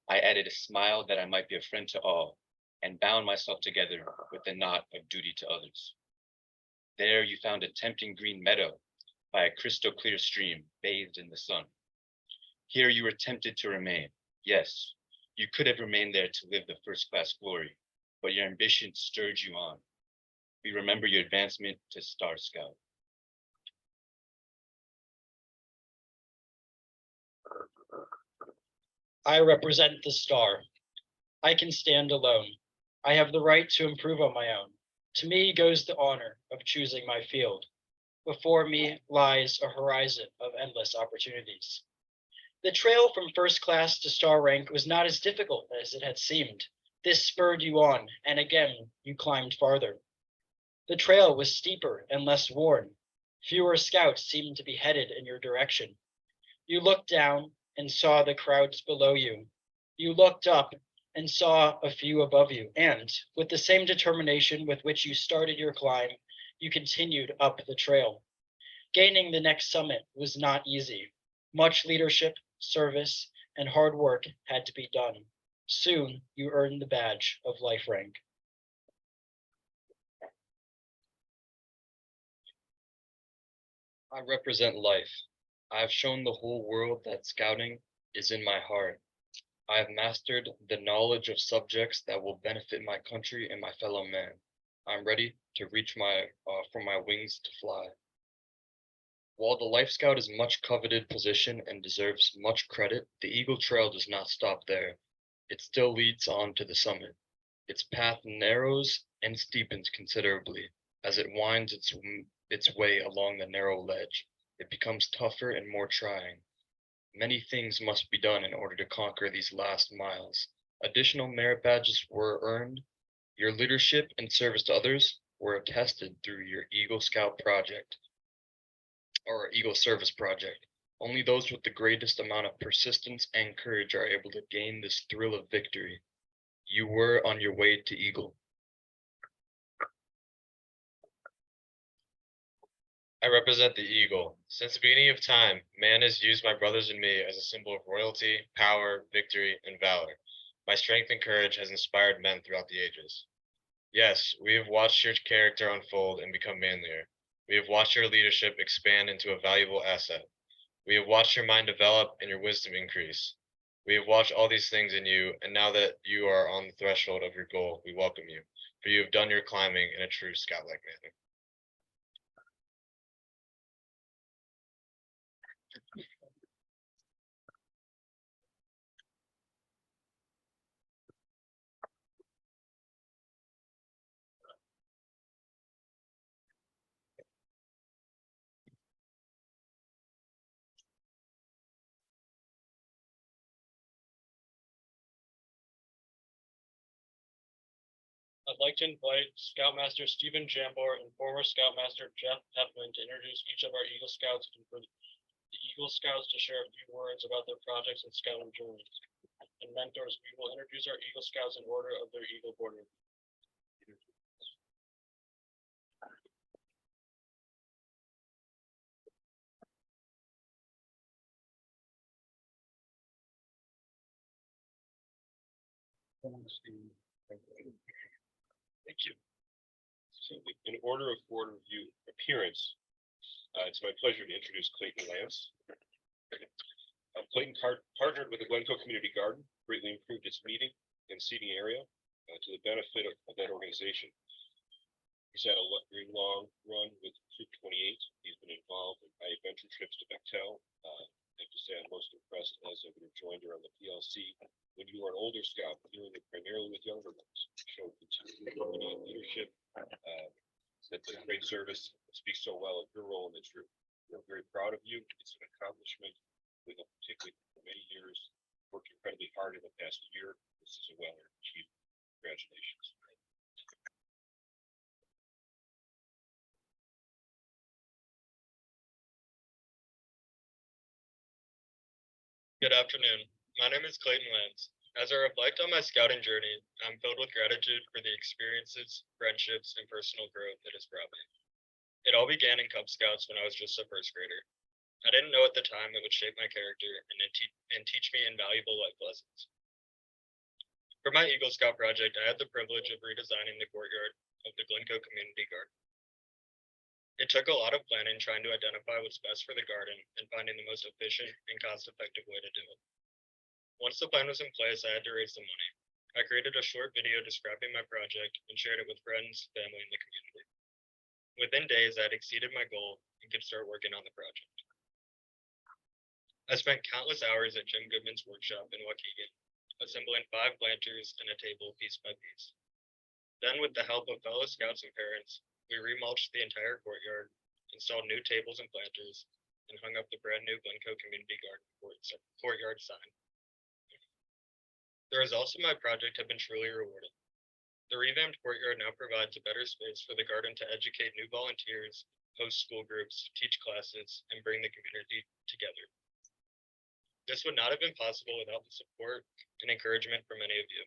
I added a smile that I might be a friend to all, and bound myself together with the knot of duty to others. There you found a tempting green meadow by a crystal clear stream bathed in the sun. Here you were tempted to remain. Yes, you could have remained there to live the first class glory, but your ambition stirred you on. We remember your advancement to Star Scout. I represent the star. I can stand alone. I have the right to improve on my own. To me goes the honor of choosing my field. Before me lies a horizon of endless opportunities. The trail from first class to star rank was not as difficult as it had seemed. This spurred you on, and again you climbed farther. The trail was steeper and less worn. Fewer scouts seemed to be headed in your direction. You looked down and saw the crowds below you. You looked up and saw a few above you, and with the same determination with which you started your climb, you continued up the trail. Gaining the next summit was not easy. Much leadership, service, and hard work had to be done. Soon you earned the badge of life rank. I represent life. I have shown the whole world that scouting is in my heart. I have mastered the knowledge of subjects that will benefit my country and my fellow man. I'm ready to reach for my wings to fly. While the Life Scout is much coveted position and deserves much credit, the Eagle Trail does not stop there. It still leads on to the summit. Its path narrows and steepens considerably. As it winds its way along the narrow ledge, it becomes tougher and more trying. Many things must be done in order to conquer these last miles. Additional merit badges were earned. Your leadership and service to others were attested through your Eagle Scout project or Eagle Service project. Only those with the greatest amount of persistence and courage are able to gain this thrill of victory. You were on your way to Eagle. I represent the eagle. Since the beginning of time, man has used my brothers and me as a symbol of royalty, power, victory, and valor. My strength and courage has inspired men throughout the ages. Yes, we have watched your character unfold and become manlier. We have watched your leadership expand into a valuable asset. We have watched your mind develop and your wisdom increase. We have watched all these things in you, and now that you are on the threshold of your goal, we welcome you, for you have done your climbing in a true scout-like manner. like to invite Scoutmaster Stephen Jambor and former Scoutmaster Jeff Pepman to introduce each of our Eagle Scouts and for the Eagle Scouts to share a few words about their projects and scouting journeys. And mentors, we will introduce our Eagle Scouts in order of their Eagle Board. Thank you. So in order of board review appearance, it's my pleasure to introduce Clayton Lance. Clayton partnered with the Glencoe Community Garden, greatly improved its meeting and seating area to the benefit of that organization. He's had a very long run with Troop 28. He's been involved in high adventure trips to Bechtel. I have to say I'm most impressed as I've been joined her on the PLC. When you are an older scout, dealing primarily with younger ones, show continued harmony and leadership. That's a great service. It speaks so well of your role in the troop. We're very proud of you. It's an accomplishment with a particularly for many years. Worked incredibly hard in the past year. This is a well-earned achievement. Congratulations. Good afternoon. My name is Clayton Lance. As I reflect on my scouting journey, I'm filled with gratitude for the experiences, friendships, and personal growth it has brought me. It all began in Cub Scouts when I was just a first grader. I didn't know at the time it would shape my character and teach me invaluable life lessons. For my Eagle Scout project, I had the privilege of redesigning the courtyard of the Glencoe Community Garden. It took a lot of planning trying to identify what's best for the garden and finding the most efficient and cost-effective way to do it. Once the plan was in place, I had to raise the money. I created a short video describing my project and shared it with friends, family, and the community. Within days, I had exceeded my goal and could start working on the project. I spent countless hours at Jim Goodman's workshop in Waukegan, assembling 5 planters and a table piece by piece. Then, with the help of fellow scouts and parents, we remulched the entire courtyard, installed new tables and planters, and hung up the brand new Glencoe Community Garden courtyard sign. The results of my project have been truly rewarding. The revamped courtyard now provides a better space for the garden to educate new volunteers, host school groups, teach classes, and bring the community together. This would not have been possible without the support and encouragement from many of you.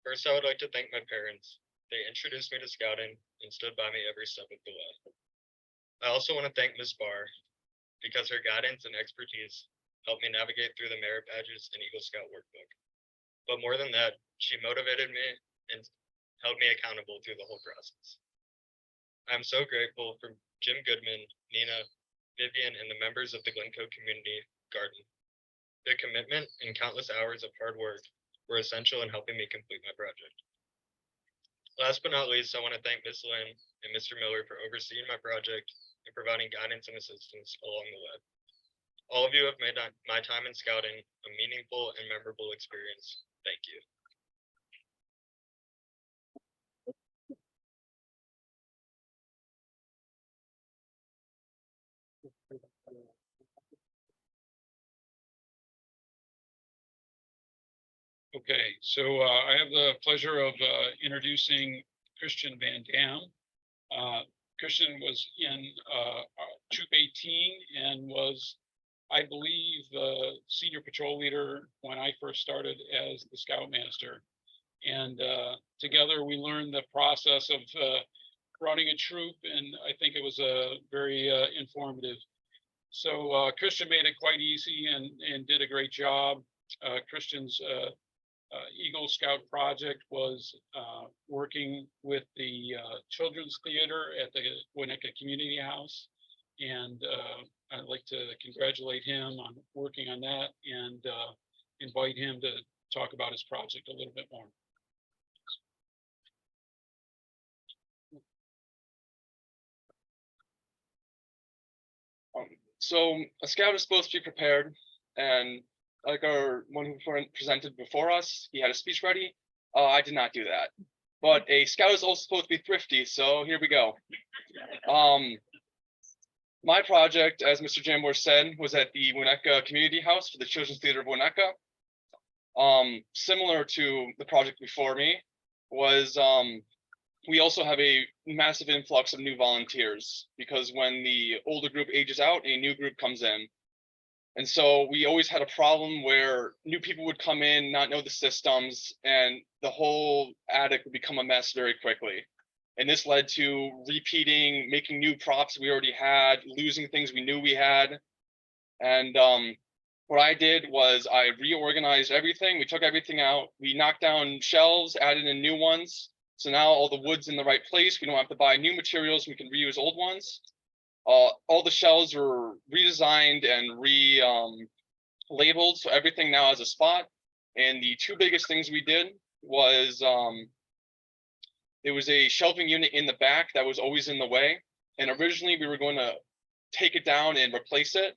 First, I would like to thank my parents. They introduced me to scouting and stood by me every step of the way. I also want to thank Ms. Barr because her guidance and expertise helped me navigate through the merit badges and Eagle Scout workbook. But more than that, she motivated me and held me accountable through the whole process. I'm so grateful for Jim Goodman, Nina, Vivian, and the members of the Glencoe Community Garden. Their commitment and countless hours of hard work were essential in helping me complete my project. Last but not least, I want to thank Ms. Lynn and Mr. Miller for overseeing my project and providing guidance and assistance along the way. All of you have made my time in scouting a meaningful and memorable experience. Thank you. Okay, so I have the pleasure of introducing Christian Van Dam. Christian was in Troop 18 and was, I believe, the senior patrol leader when I first started as the Scoutmaster. And together we learned the process of running a troop, and I think it was very informative. So Christian made it quite easy and did a great job. Christian's Eagle Scout project was working with the Children's Theater at the Winnetka Community House. And I'd like to congratulate him on working on that and invite him to talk about his project a little bit more. So a scout is supposed to be prepared, and like our one who presented before us, he had a speech ready. I did not do that. But a scout is also supposed to be thrifty, so here we go. My project, as Mr. Jambor said, was at the Winnetka Community House for the Children's Theater of Winnetka. Similar to the project before me, was we also have a massive influx of new volunteers because when the older group ages out, a new group comes in. And so we always had a problem where new people would come in, not know the systems, and the whole attic would become a mess very quickly. And this led to repeating, making new props we already had, losing things we knew we had. And what I did was I reorganized everything. We took everything out. We knocked down shelves, added in new ones. So now all the wood's in the right place. We don't have to buy new materials. We can reuse old ones. All the shelves were redesigned and labeled. So everything now has a spot. And the two biggest things we did was there was a shelving unit in the back that was always in the way. And originally we were going to take it down and replace it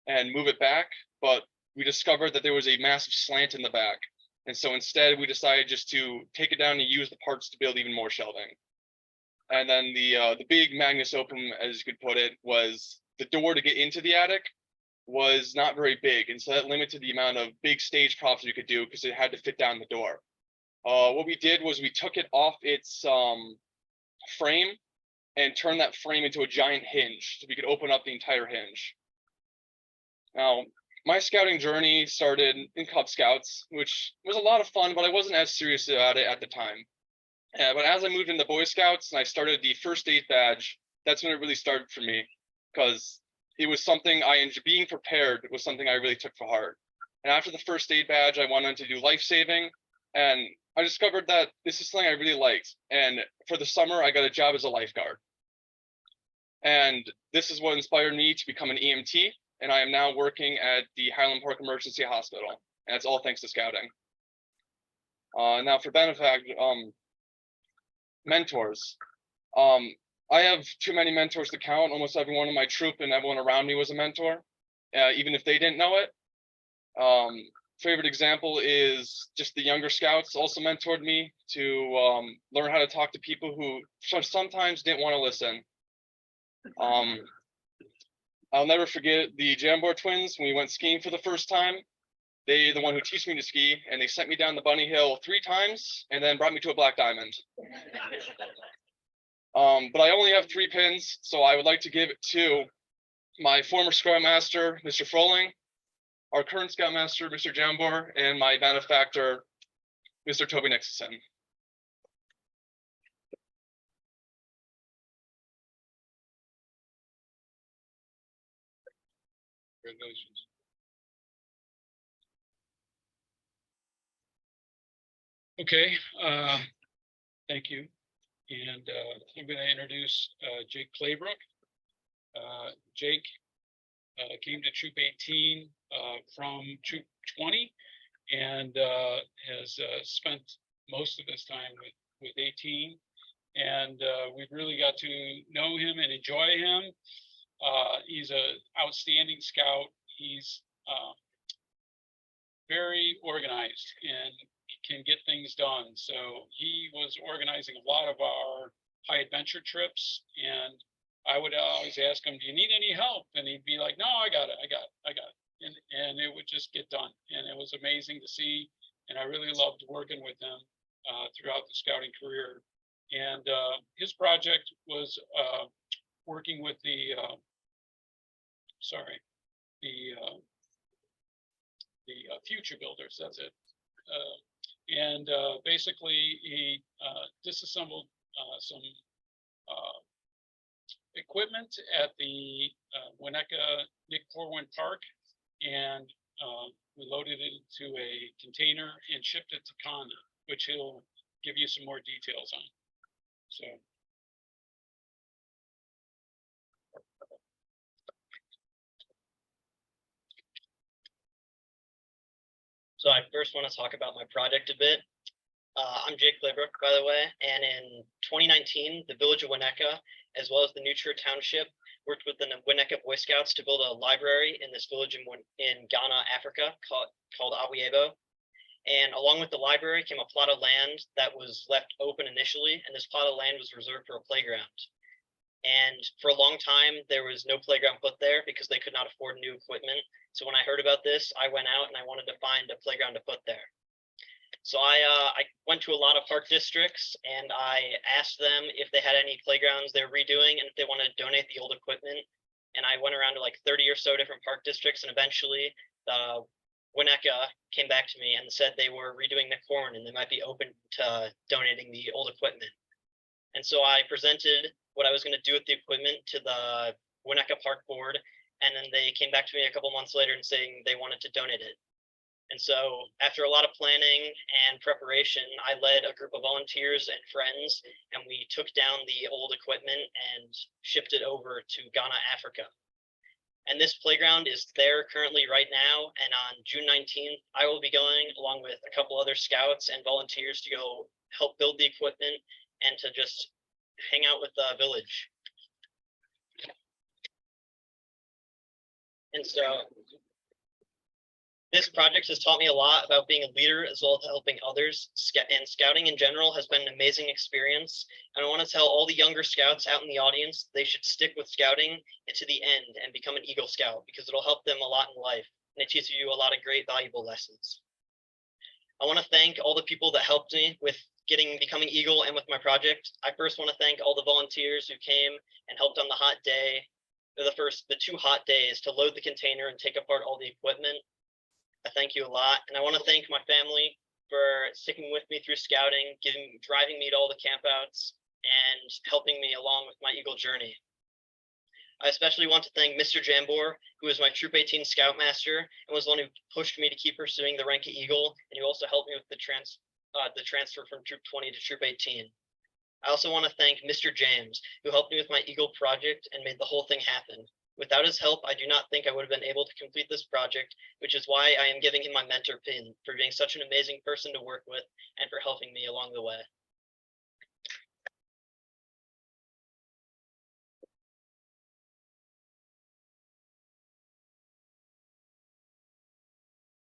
and move it back. But we discovered that there was a massive slant in the back. And so instead we decided just to take it down and use the parts to build even more shelving. And then the big magnus opum, as you could put it, was the door to get into the attic was not very big. And so that limited the amount of big stage props we could do because it had to fit down the door. What we did was we took it off its frame and turned that frame into a giant hinge so we could open up the entire hinge. Now, my scouting journey started in Cub Scouts, which was a lot of fun, but I wasn't as serious about it at the time. But as I moved into Boy Scouts and I started the first aid badge, that's when it really started for me, because it was something I enjoyed. Being prepared was something I really took for heart. And after the first aid badge, I went on to do life saving, and I discovered that this is something I really liked. And for the summer, I got a job as a lifeguard. And this is what inspired me to become an EMT. And I am now working at the Highland Park Emergency Hospital. And it's all thanks to scouting. Now for mentors. I have too many mentors to count. Almost everyone in my troop and everyone around me was a mentor, even if they didn't know it. Favorite example is just the younger scouts also mentored me to learn how to talk to people who sometimes didn't want to listen. I'll never forget the Jambor twins when we went skiing for the first time. They're the one who teach me to ski, and they sent me down the bunny hill 3 times and then brought me to a black diamond. But I only have 3 pins, so I would like to give it to my former Scout Master, Mr. Froling, our current Scoutmaster, Mr. Jambor, and my benefactor, Mr. Toby Nixon. Congratulations. Okay, thank you. And I'm going to introduce Jake Claybrook. Jake came to Troop 18 from Troop 20 and has spent most of his time with 18. And we've really got to know him and enjoy him. He's an outstanding scout. He's very organized and can get things done. So he was organizing a lot of our high adventure trips, and I would always ask him, do you need any help? And he'd be like, no, I got it. And it would just get done. And it was amazing to see. And I really loved working with him throughout the scouting career. And his project was working with the future builders. That's it. And basically he disassembled some equipment at the Winnetka Nick Corwin Park, and we loaded it into a container and shipped it to Conda, which he'll give you some more details on. So I first want to talk about my project a bit. I'm Jake Claybrook, by the way, and in 2019, the village of Winnetka, as well as the New Trier Township, worked with the Winnetka Boy Scouts to build a library in this village in Ghana, Africa, called Awievo. And along with the library came a plot of land that was left open initially, and this plot of land was reserved for a playground. And for a long time, there was no playground put there because they could not afford new equipment. So when I heard about this, I went out and I wanted to find a playground to put there. So I went to a lot of park districts and I asked them if they had any playgrounds they were redoing and if they wanted to donate the old equipment. And I went around to like 30 or so different park districts, and eventually Winnetka came back to me and said they were redoing the corn and they might be open to donating the old equipment. And so I presented what I was going to do with the equipment to the Winnetka Park Board, and then they came back to me a couple months later and saying they wanted to donate it. And so after a lot of planning and preparation, I led a group of volunteers and friends, and we took down the old equipment and shipped it over to Ghana, Africa. And this playground is there currently right now. And on June 19th, I will be going along with a couple other scouts and volunteers to go help build the equipment and to just hang out with the village. And so this project has taught me a lot about being a leader as well as helping others. And scouting in general has been an amazing experience. And I want to tell all the younger scouts out in the audience, they should stick with scouting to the end and become an Eagle Scout, because it'll help them a lot in life. And it teaches you a lot of great, valuable lessons. I want to thank all the people that helped me with becoming Eagle and with my project. I first want to thank all the volunteers who came and helped on the hot day, the 2 hot days to load the container and take apart all the equipment. I thank you a lot. And I want to thank my family for sticking with me through scouting, driving me to all the campouts, and helping me along with my Eagle journey. I especially want to thank Mr. Jambor, who is my Troop 18 Scoutmaster and was the one who pushed me to keep pursuing the rank of Eagle, and who also helped me with the transfer from Troop 20 to Troop 18. I also want to thank Mr. James, who helped me with my Eagle project and made the whole thing happen. Without his help, I do not think I would have been able to complete this project, which is why I am giving him my mentor pin for being such an amazing person to work with and for helping me along the way.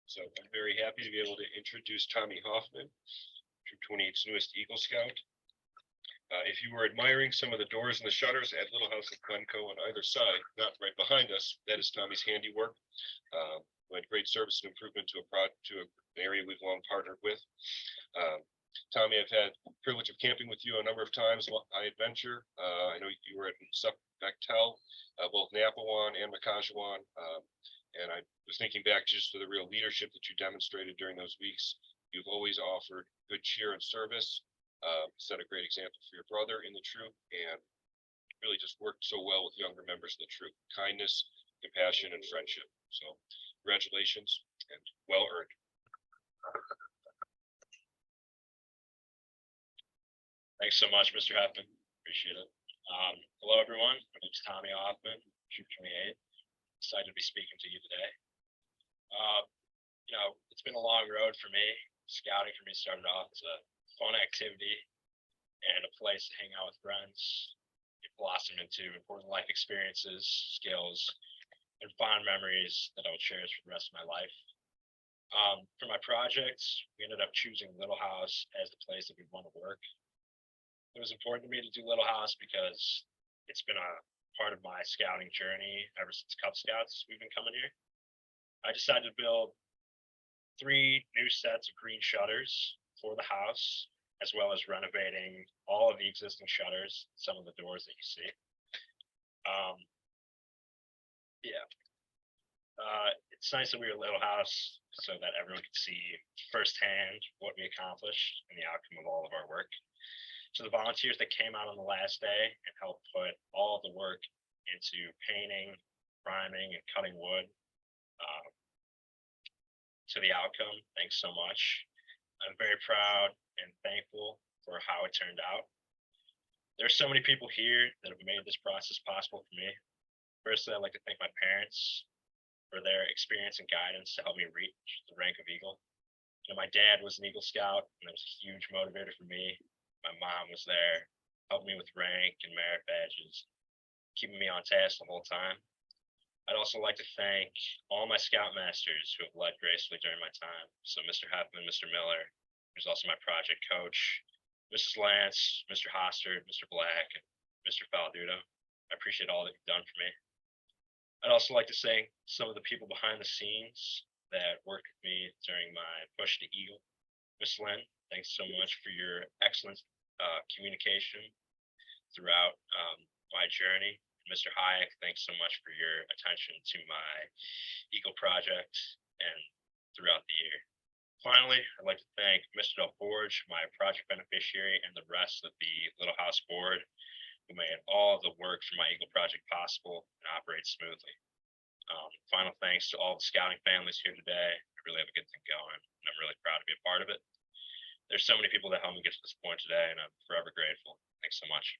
So I'm very happy to be able to introduce Tommy Hoffman, Troop 28's newest Eagle Scout. If you were admiring some of the doors and the shutters at Little House of Glencoe on either side, not right behind us, that is Tommy's handiwork. Who had great service and improvement to an area we've long partnered with. Tommy, I've had the privilege of camping with you a number of times on High Adventure. I know you were at Bechtel, both Napawan and Makajawan. And I was thinking back just to the real leadership that you demonstrated during those weeks. You've always offered good cheer and service, set a great example for your brother in the troop, and really just worked so well with younger members of the troop. Kindness, compassion, and friendship. So congratulations and well earned. Thanks so much, Mr. Hoffman. Appreciate it. Hello, everyone. My name is Tommy Hoffman, Troop 28. Excited to be speaking to you today. It's been a long road for me. Scouting for me started off as a fun activity and a place to hang out with friends. It blossomed into important life experiences, skills, and fond memories that I would cherish for the rest of my life. For my projects, we ended up choosing Little House as the place that we'd want to work. It was important to me to do Little House because it's been a part of my scouting journey ever since Cub Scouts we've been coming here. I decided to build 3 new sets of green shutters for the house, as well as renovating all of the existing shutters, some of the doors that you see. It's nice that we were a Little House so that everyone could see firsthand what we accomplished and the outcome of all of our work. To the volunteers that came out on the last day and helped put all of the work into painting, priming, and cutting wood, to the outcome, thanks so much. I'm very proud and thankful for how it turned out. There's so many people here that have made this process possible for me. Firstly, I'd like to thank my parents for their experience and guidance to help me reach the rank of Eagle. My dad was an Eagle Scout, and that was a huge motivator for me. My mom was there, helped me with rank and merit badges, keeping me on task the whole time. I'd also like to thank all my Scoutmasters who have led gracefully during my time. So Mr. Huffman, Mr. Miller, who's also my project coach, Mrs. Lance, Mr. Hostert, Mr. Black, and Mr. Faldudo. I appreciate all that you've done for me. I'd also like to thank some of the people behind the scenes that worked with me during my push to Eagle. Miss Lynn, thanks so much for your excellent communication throughout my journey. Mr. Hayek, thanks so much for your attention to my Eagle project and throughout the year. Finally, I'd like to thank Mr. Del Forge, my project beneficiary, and the rest of the Little House Board who made all of the work for my Eagle project possible and operate smoothly. Final thanks to all the scouting families here today. I really have a good thing going, and I'm really proud to be a part of it. There's so many people that helped me get to this point today, and I'm forever grateful. Thanks so much.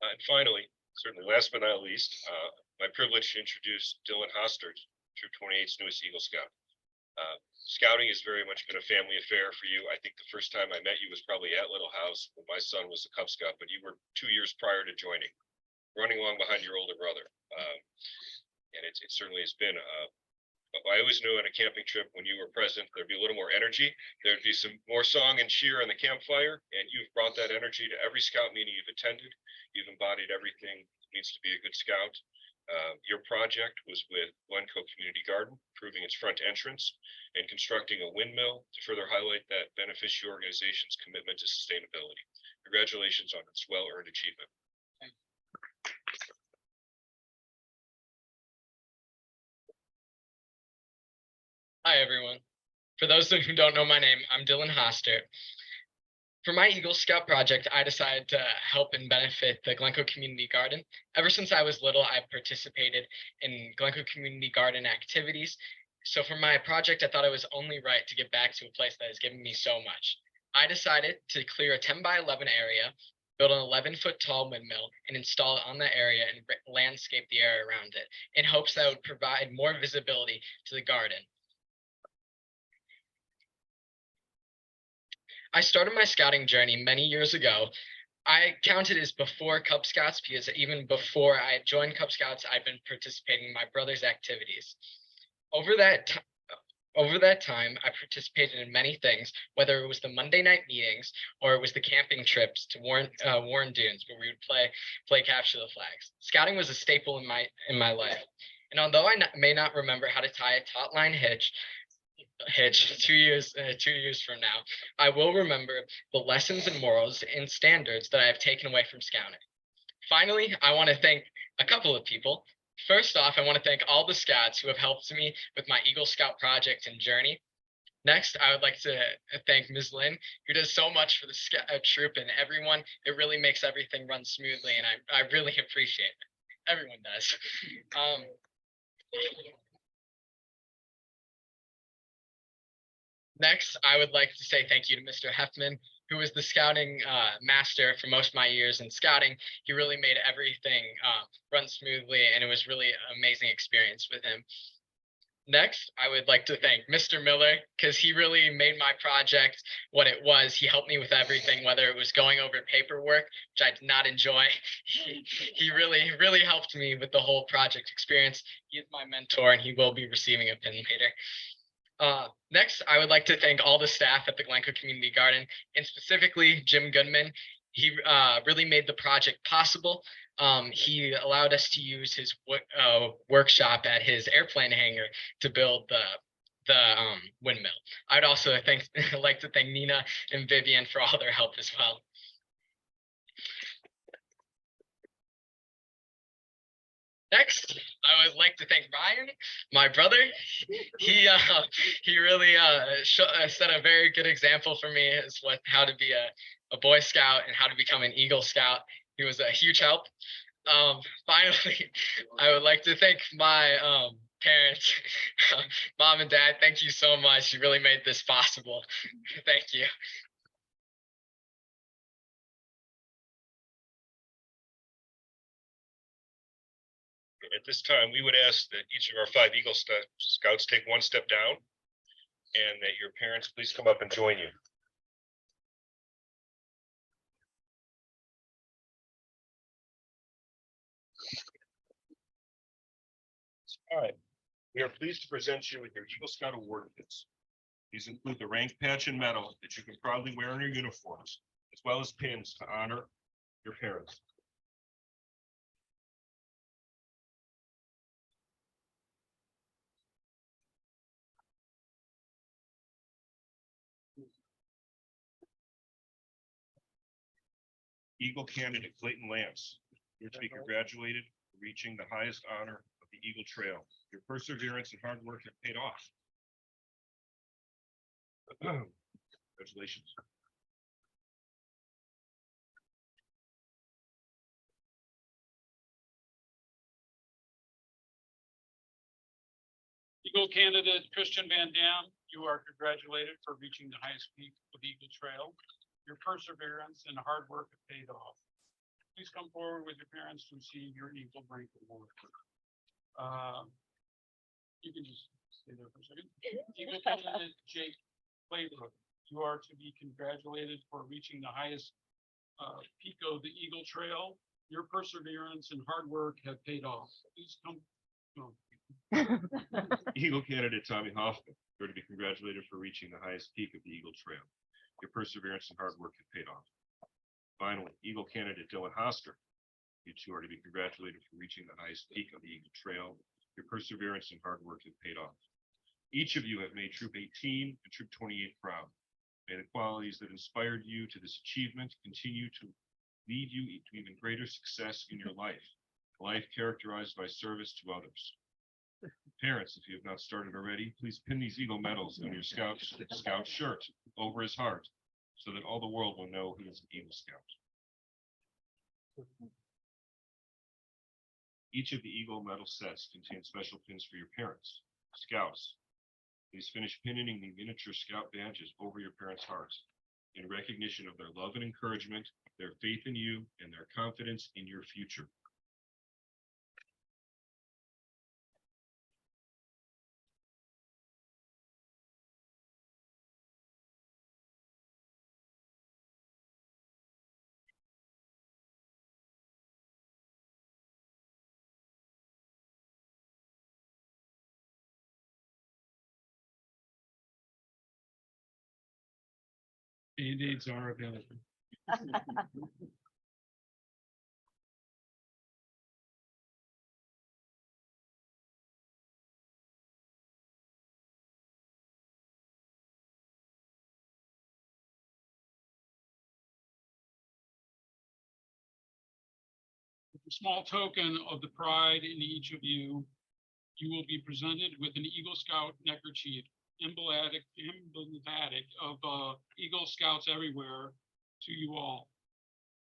And finally, certainly last but not least, my privilege to introduce Dylan Hostert, Troop 28's newest Eagle Scout. Scouting has very much been a family affair for you. I think the first time I met you was probably at Little House when my son was a Cub Scout, but you were 2 years prior to joining, running along behind your older brother. And it certainly has been I always knew on a camping trip when you were present, there'd be a little more energy. There'd be some more song and cheer on the campfire, and you've brought that energy to every scout meeting you've attended. You've embodied everything that needs to be a good scout. Your project was with Glencoe Community Garden, improving its front entrance and constructing a windmill to further highlight that beneficiary organization's commitment to sustainability. Congratulations on its well-earned achievement. Hi, everyone. For those who don't know my name, I'm Dylan Hostert. For my Eagle Scout project, I decided to help and benefit the Glencoe Community Garden. Ever since I was little, I've participated in Glencoe Community Garden activities. So for my project, I thought it was only right to give back to a place that has given me so much. I decided to clear a 10 by 11 area, build an 11-foot tall windmill, and install it on the area and landscape the area around it in hopes that it would provide more visibility to the garden. I started my scouting journey many years ago. I counted as before Cub Scouts because even before I joined Cub Scouts, I've been participating in my brother's activities. Over that time, I participated in many things, whether it was the Monday night meetings or it was the camping trips to Warren Dunes, where we would play capture the flags. Scouting was a staple in my life, and although I may not remember how to tie a taut line hitch 2 years from now, I will remember the lessons and morals and standards that I have taken away from scouting. Finally, I want to thank a couple of people. First off, I want to thank all the scouts who have helped me with my Eagle Scout project and journey. Next, I would like to thank Ms. Lynn, who does so much for the scout troop and everyone. It really makes everything run smoothly, and I really appreciate it. Everyone does. Next, I would like to say thank you to Mr. Heffman, who was the scouting master for most of my years in scouting. He really made everything run smoothly, and it was really an amazing experience with him. Next, I would like to thank Mr. Miller, because he really made my project what it was. He helped me with everything, whether it was going over paperwork, which I did not enjoy. He really helped me with the whole project experience. He is my mentor, and he will be receiving a pin later. Next, I would like to thank all the staff at the Glencoe Community Garden, and specifically Jim Goodman. He really made the project possible. He allowed us to use his workshop at his airplane hangar to build the windmill. I'd also like to thank Nina and Vivian for all their help as well. Next, I would like to thank Ryan, my brother. He really set a very good example for me as how to be a Boy Scout and how to become an Eagle Scout. He was a huge help. Finally, I would like to thank my parents, Mom and Dad. Thank you so much. You really made this possible. Thank you. At this time, we would ask that each of our 5 Eagle Scouts take one step down, and that your parents please come up and join you. All right, we are pleased to present you with your Eagle Scout award kits. These include the rank patch and medal that you can proudly wear on your uniforms, as well as pins to honor your parents. Eagle candidate Clayton Lance, you're to be congratulated for reaching the highest honor of the Eagle Trail. Your perseverance and hard work have paid off. Congratulations. Eagle candidate Christian Van Dam, you are congratulated for reaching the highest peak of the Eagle Trail. Your perseverance and hard work have paid off. Please come forward with your parents to receive your Eagle Rank Award. You can just stay there for a second. Eagle candidate Jake Claybrook, you are to be congratulated for reaching the highest peak of the Eagle Trail. Your perseverance and hard work have paid off. Please come. Eagle candidate Tommy Hoffman, you're to be congratulated for reaching the highest peak of the Eagle Trail. Your perseverance and hard work have paid off. Finally, Eagle candidate Dylan Hoster, you two are to be congratulated for reaching the highest peak of the Eagle Trail. Your perseverance and hard work have paid off. Each of you have made Troop 18 and Troop 28 proud. May the qualities that inspired you to this achievement continue to lead you to even greater success in your life, a life characterized by service to others. Parents, if you have not started already, please pin these Eagle medals on your scout shirt over his heart so that all the world will know he is an Eagle Scout. Each of the Eagle medal sets contains special pins for your parents. Scouts, please finish pinning the miniature scout badges over your parents' hearts in recognition of their love and encouragement, their faith in you, and their confidence in your future. Band-Aids are available. With a small token of the pride in each of you, you will be presented with an Eagle Scout neckerchief, emblematic of Eagle Scouts everywhere to you all.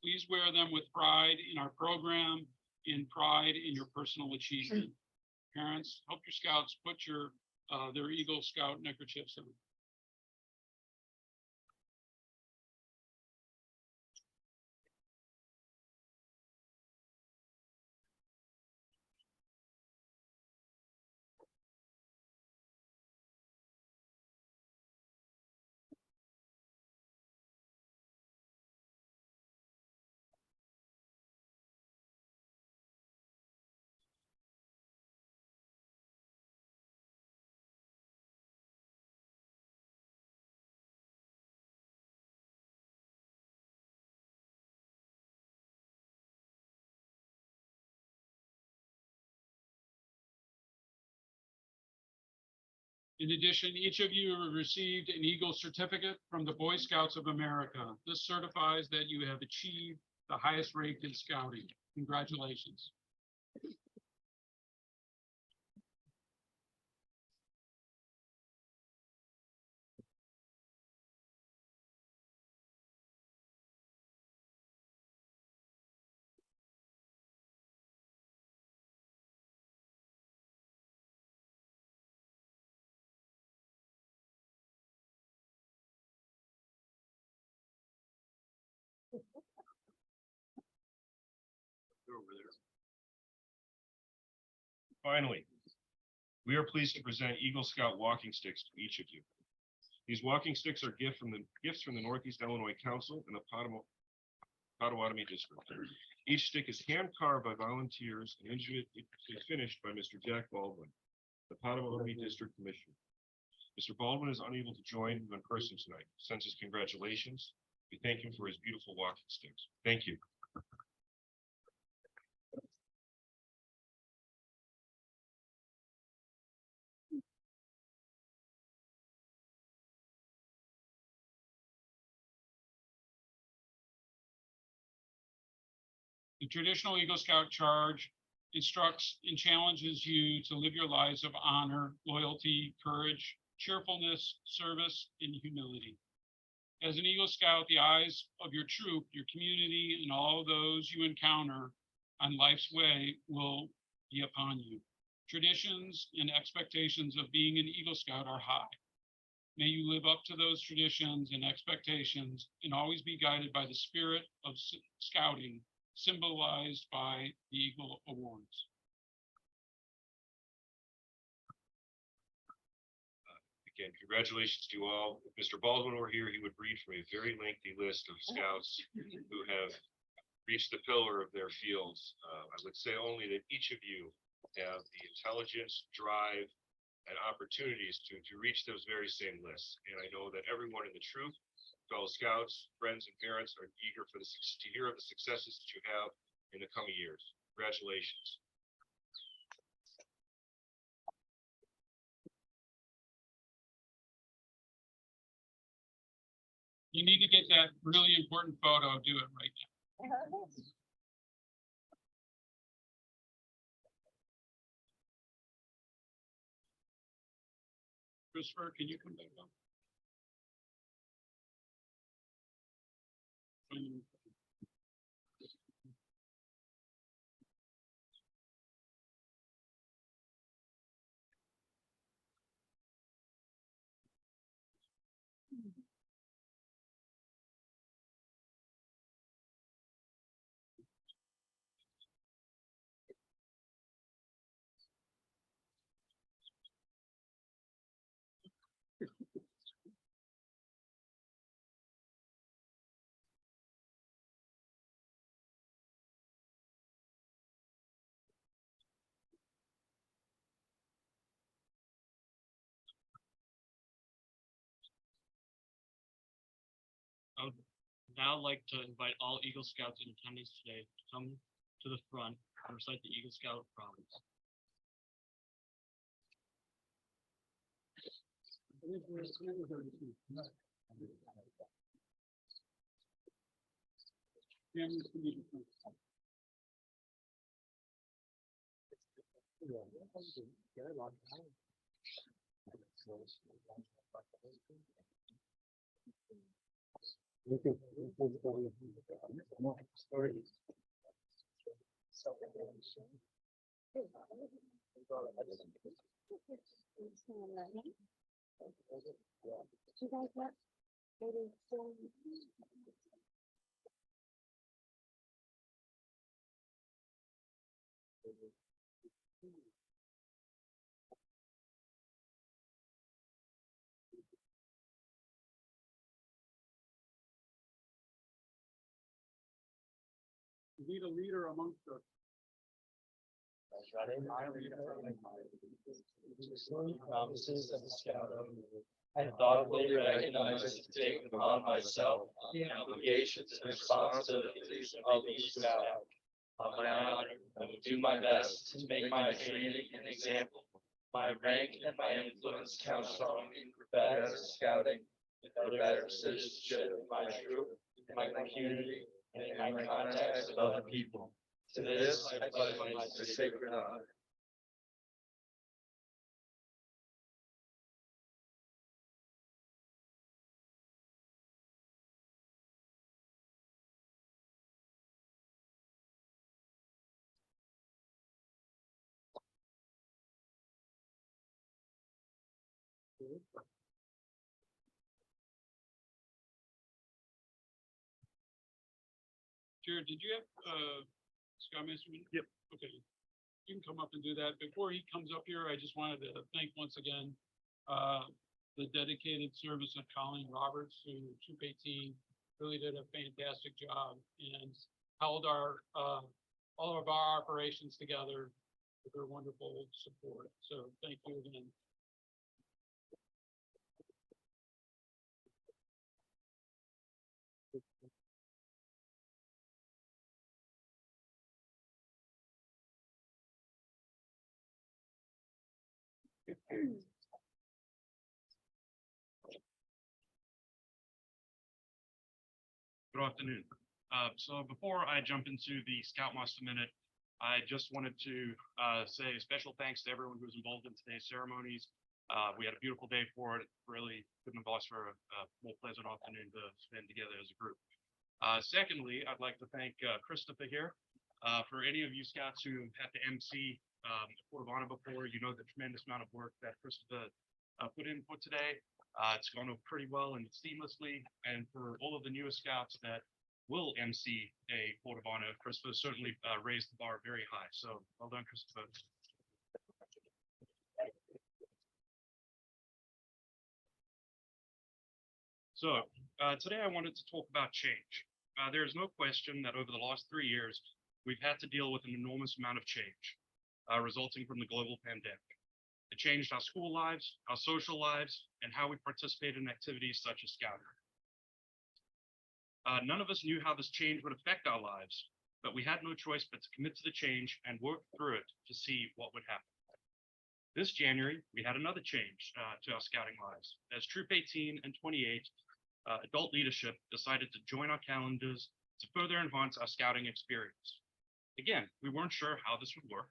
Please wear them with pride in our program and pride in your personal achievement. Parents, help your scouts put their Eagle Scout neckerchiefs on. In addition, each of you have received an Eagle certificate from the Boy Scouts of America. This certifies that you have achieved the highest rank in scouting. Congratulations. Over there. Finally, we are pleased to present Eagle Scout walking sticks to each of you. These walking sticks are gifts from the Northeast Illinois Council and the Potawatomi District. Each stick is hand carved by volunteers and finished by Mr. Jack Baldwin, the Potawatomi District Commissioner. Mr. Baldwin is unable to join you in person tonight. Sends his congratulations. We thank him for his beautiful walking sticks. Thank you. The traditional Eagle Scout charge instructs and challenges you to live your lives of honor, loyalty, courage, cheerfulness, service, and humility. As an Eagle Scout, the eyes of your troop, your community, and all those you encounter on life's way will be upon you. Traditions and expectations of being an Eagle Scout are high. May you live up to those traditions and expectations and always be guided by the spirit of scouting, symbolized by the Eagle Awards. Again, congratulations to you all. If Mr. Baldwin were here, he would read from a very lengthy list of scouts who have reached the pillar of their fields. I would say only that each of you have the intelligence, drive, and opportunities to reach those very same lists. And I know that everyone in the troop, fellow scouts, friends, and parents are eager for to hear of the successes that you have in the coming years. Congratulations. You need to get that really important photo, do it right now. Christopher, can you come back up? I would now like to invite all Eagle Scouts in attendance today to come to the front and recite the Eagle Scout promise. You need a leader amongst us. Promises of the scout. I thoughtfully recognize to take upon myself the obligations and responsibilities of each scout. On my honor, I will do my best to make my training an example. My rank and my influence count strongly for better scouting, for better citizenship in my troop, in my community, and in my contacts with other people. To this, I pledge my sacred honor. Jared, did you have Scout Master? Yep. Okay. You can come up and do that. Before he comes up here, I just wanted to thank once again the dedicated service of Colleen Roberts, who Troop 18 really did a fantastic job and held our all of our operations together with her wonderful support. So thank you again. Good afternoon. So before I jump into the Scoutmaster Minute, I just wanted to say a special thanks to everyone who was involved in today's ceremonies. We had a beautiful day for it. Really couldn't have asked for a more pleasant afternoon to spend together as a group. Secondly, I'd like to thank Christopher here. For any of you scouts who had to MC Court of Honor before, you know the tremendous amount of work that Christopher put in for today. It's gone over pretty well and seamlessly. And for all of the newest scouts that will MC a Court of Honor, Christopher certainly raised the bar very high. So well done, Christopher. So today I wanted to talk about change. There is no question that over the last 3 years, we've had to deal with an enormous amount of change resulting from the global pandemic. It changed our school lives, our social lives, and how we participate in activities such as scouting. None of us knew how this change would affect our lives, but we had no choice but to commit to the change and work through it to see what would happen. This January, we had another change to our scouting lives. As Troop 18 and 28, adult leadership decided to join our calendars to further enhance our scouting experience. Again, we weren't sure how this would work,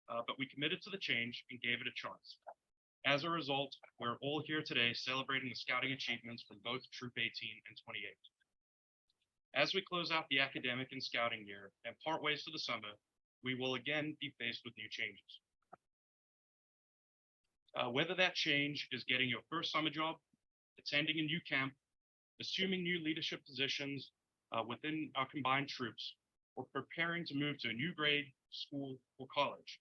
but we committed to the change and gave it a chance. As a result, we're all here today celebrating the scouting achievements from both Troop 18 and 28. As we close out the academic and scouting year and part ways to the summer, we will again be faced with new changes. Whether that change is getting your first summer job, attending a new camp, assuming new leadership positions within our combined troops, or preparing to move to a new grade, school, or college,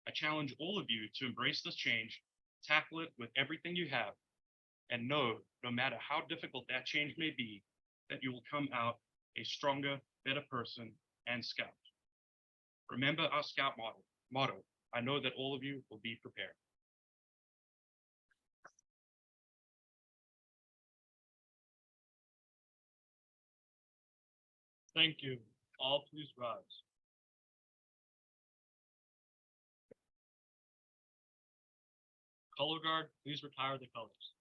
I challenge all of you to embrace this change, tackle it with everything you have, and know, no matter how difficult that change may be, that you will come out a stronger, better person and scout. Remember our scout motto. I know that all of you will be prepared. Thank you. All please rise. Color guard, please retire the colors.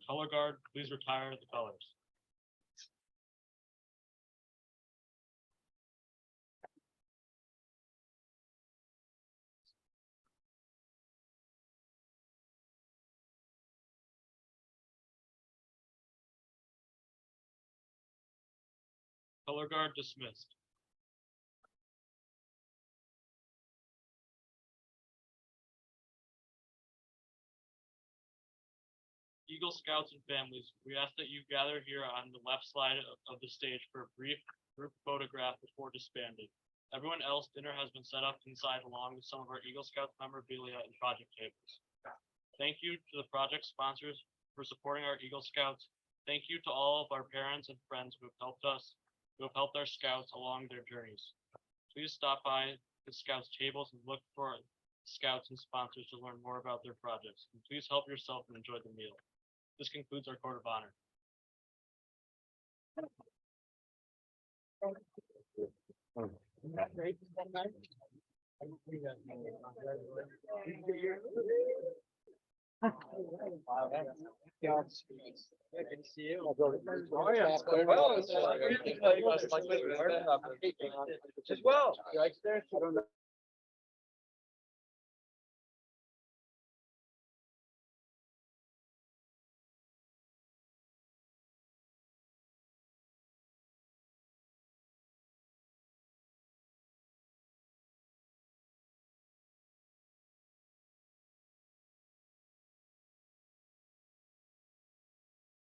Color guard, please retire the colors. Color guard dismissed. Eagle Scouts and families, we ask that you gather here on the left side of the stage for a brief group photograph before disbanding. Everyone else, dinner has been set up inside along with some of our Eagle Scouts memorabilia and project tables. Thank you to the project sponsors for supporting our Eagle Scouts. Thank you to all of our parents and friends who have helped our Scouts along their journeys. Please stop by the Scouts tables and look for Scouts and sponsors to learn more about their projects. And please help yourself and enjoy the meal. This concludes our Court of Honor. Well,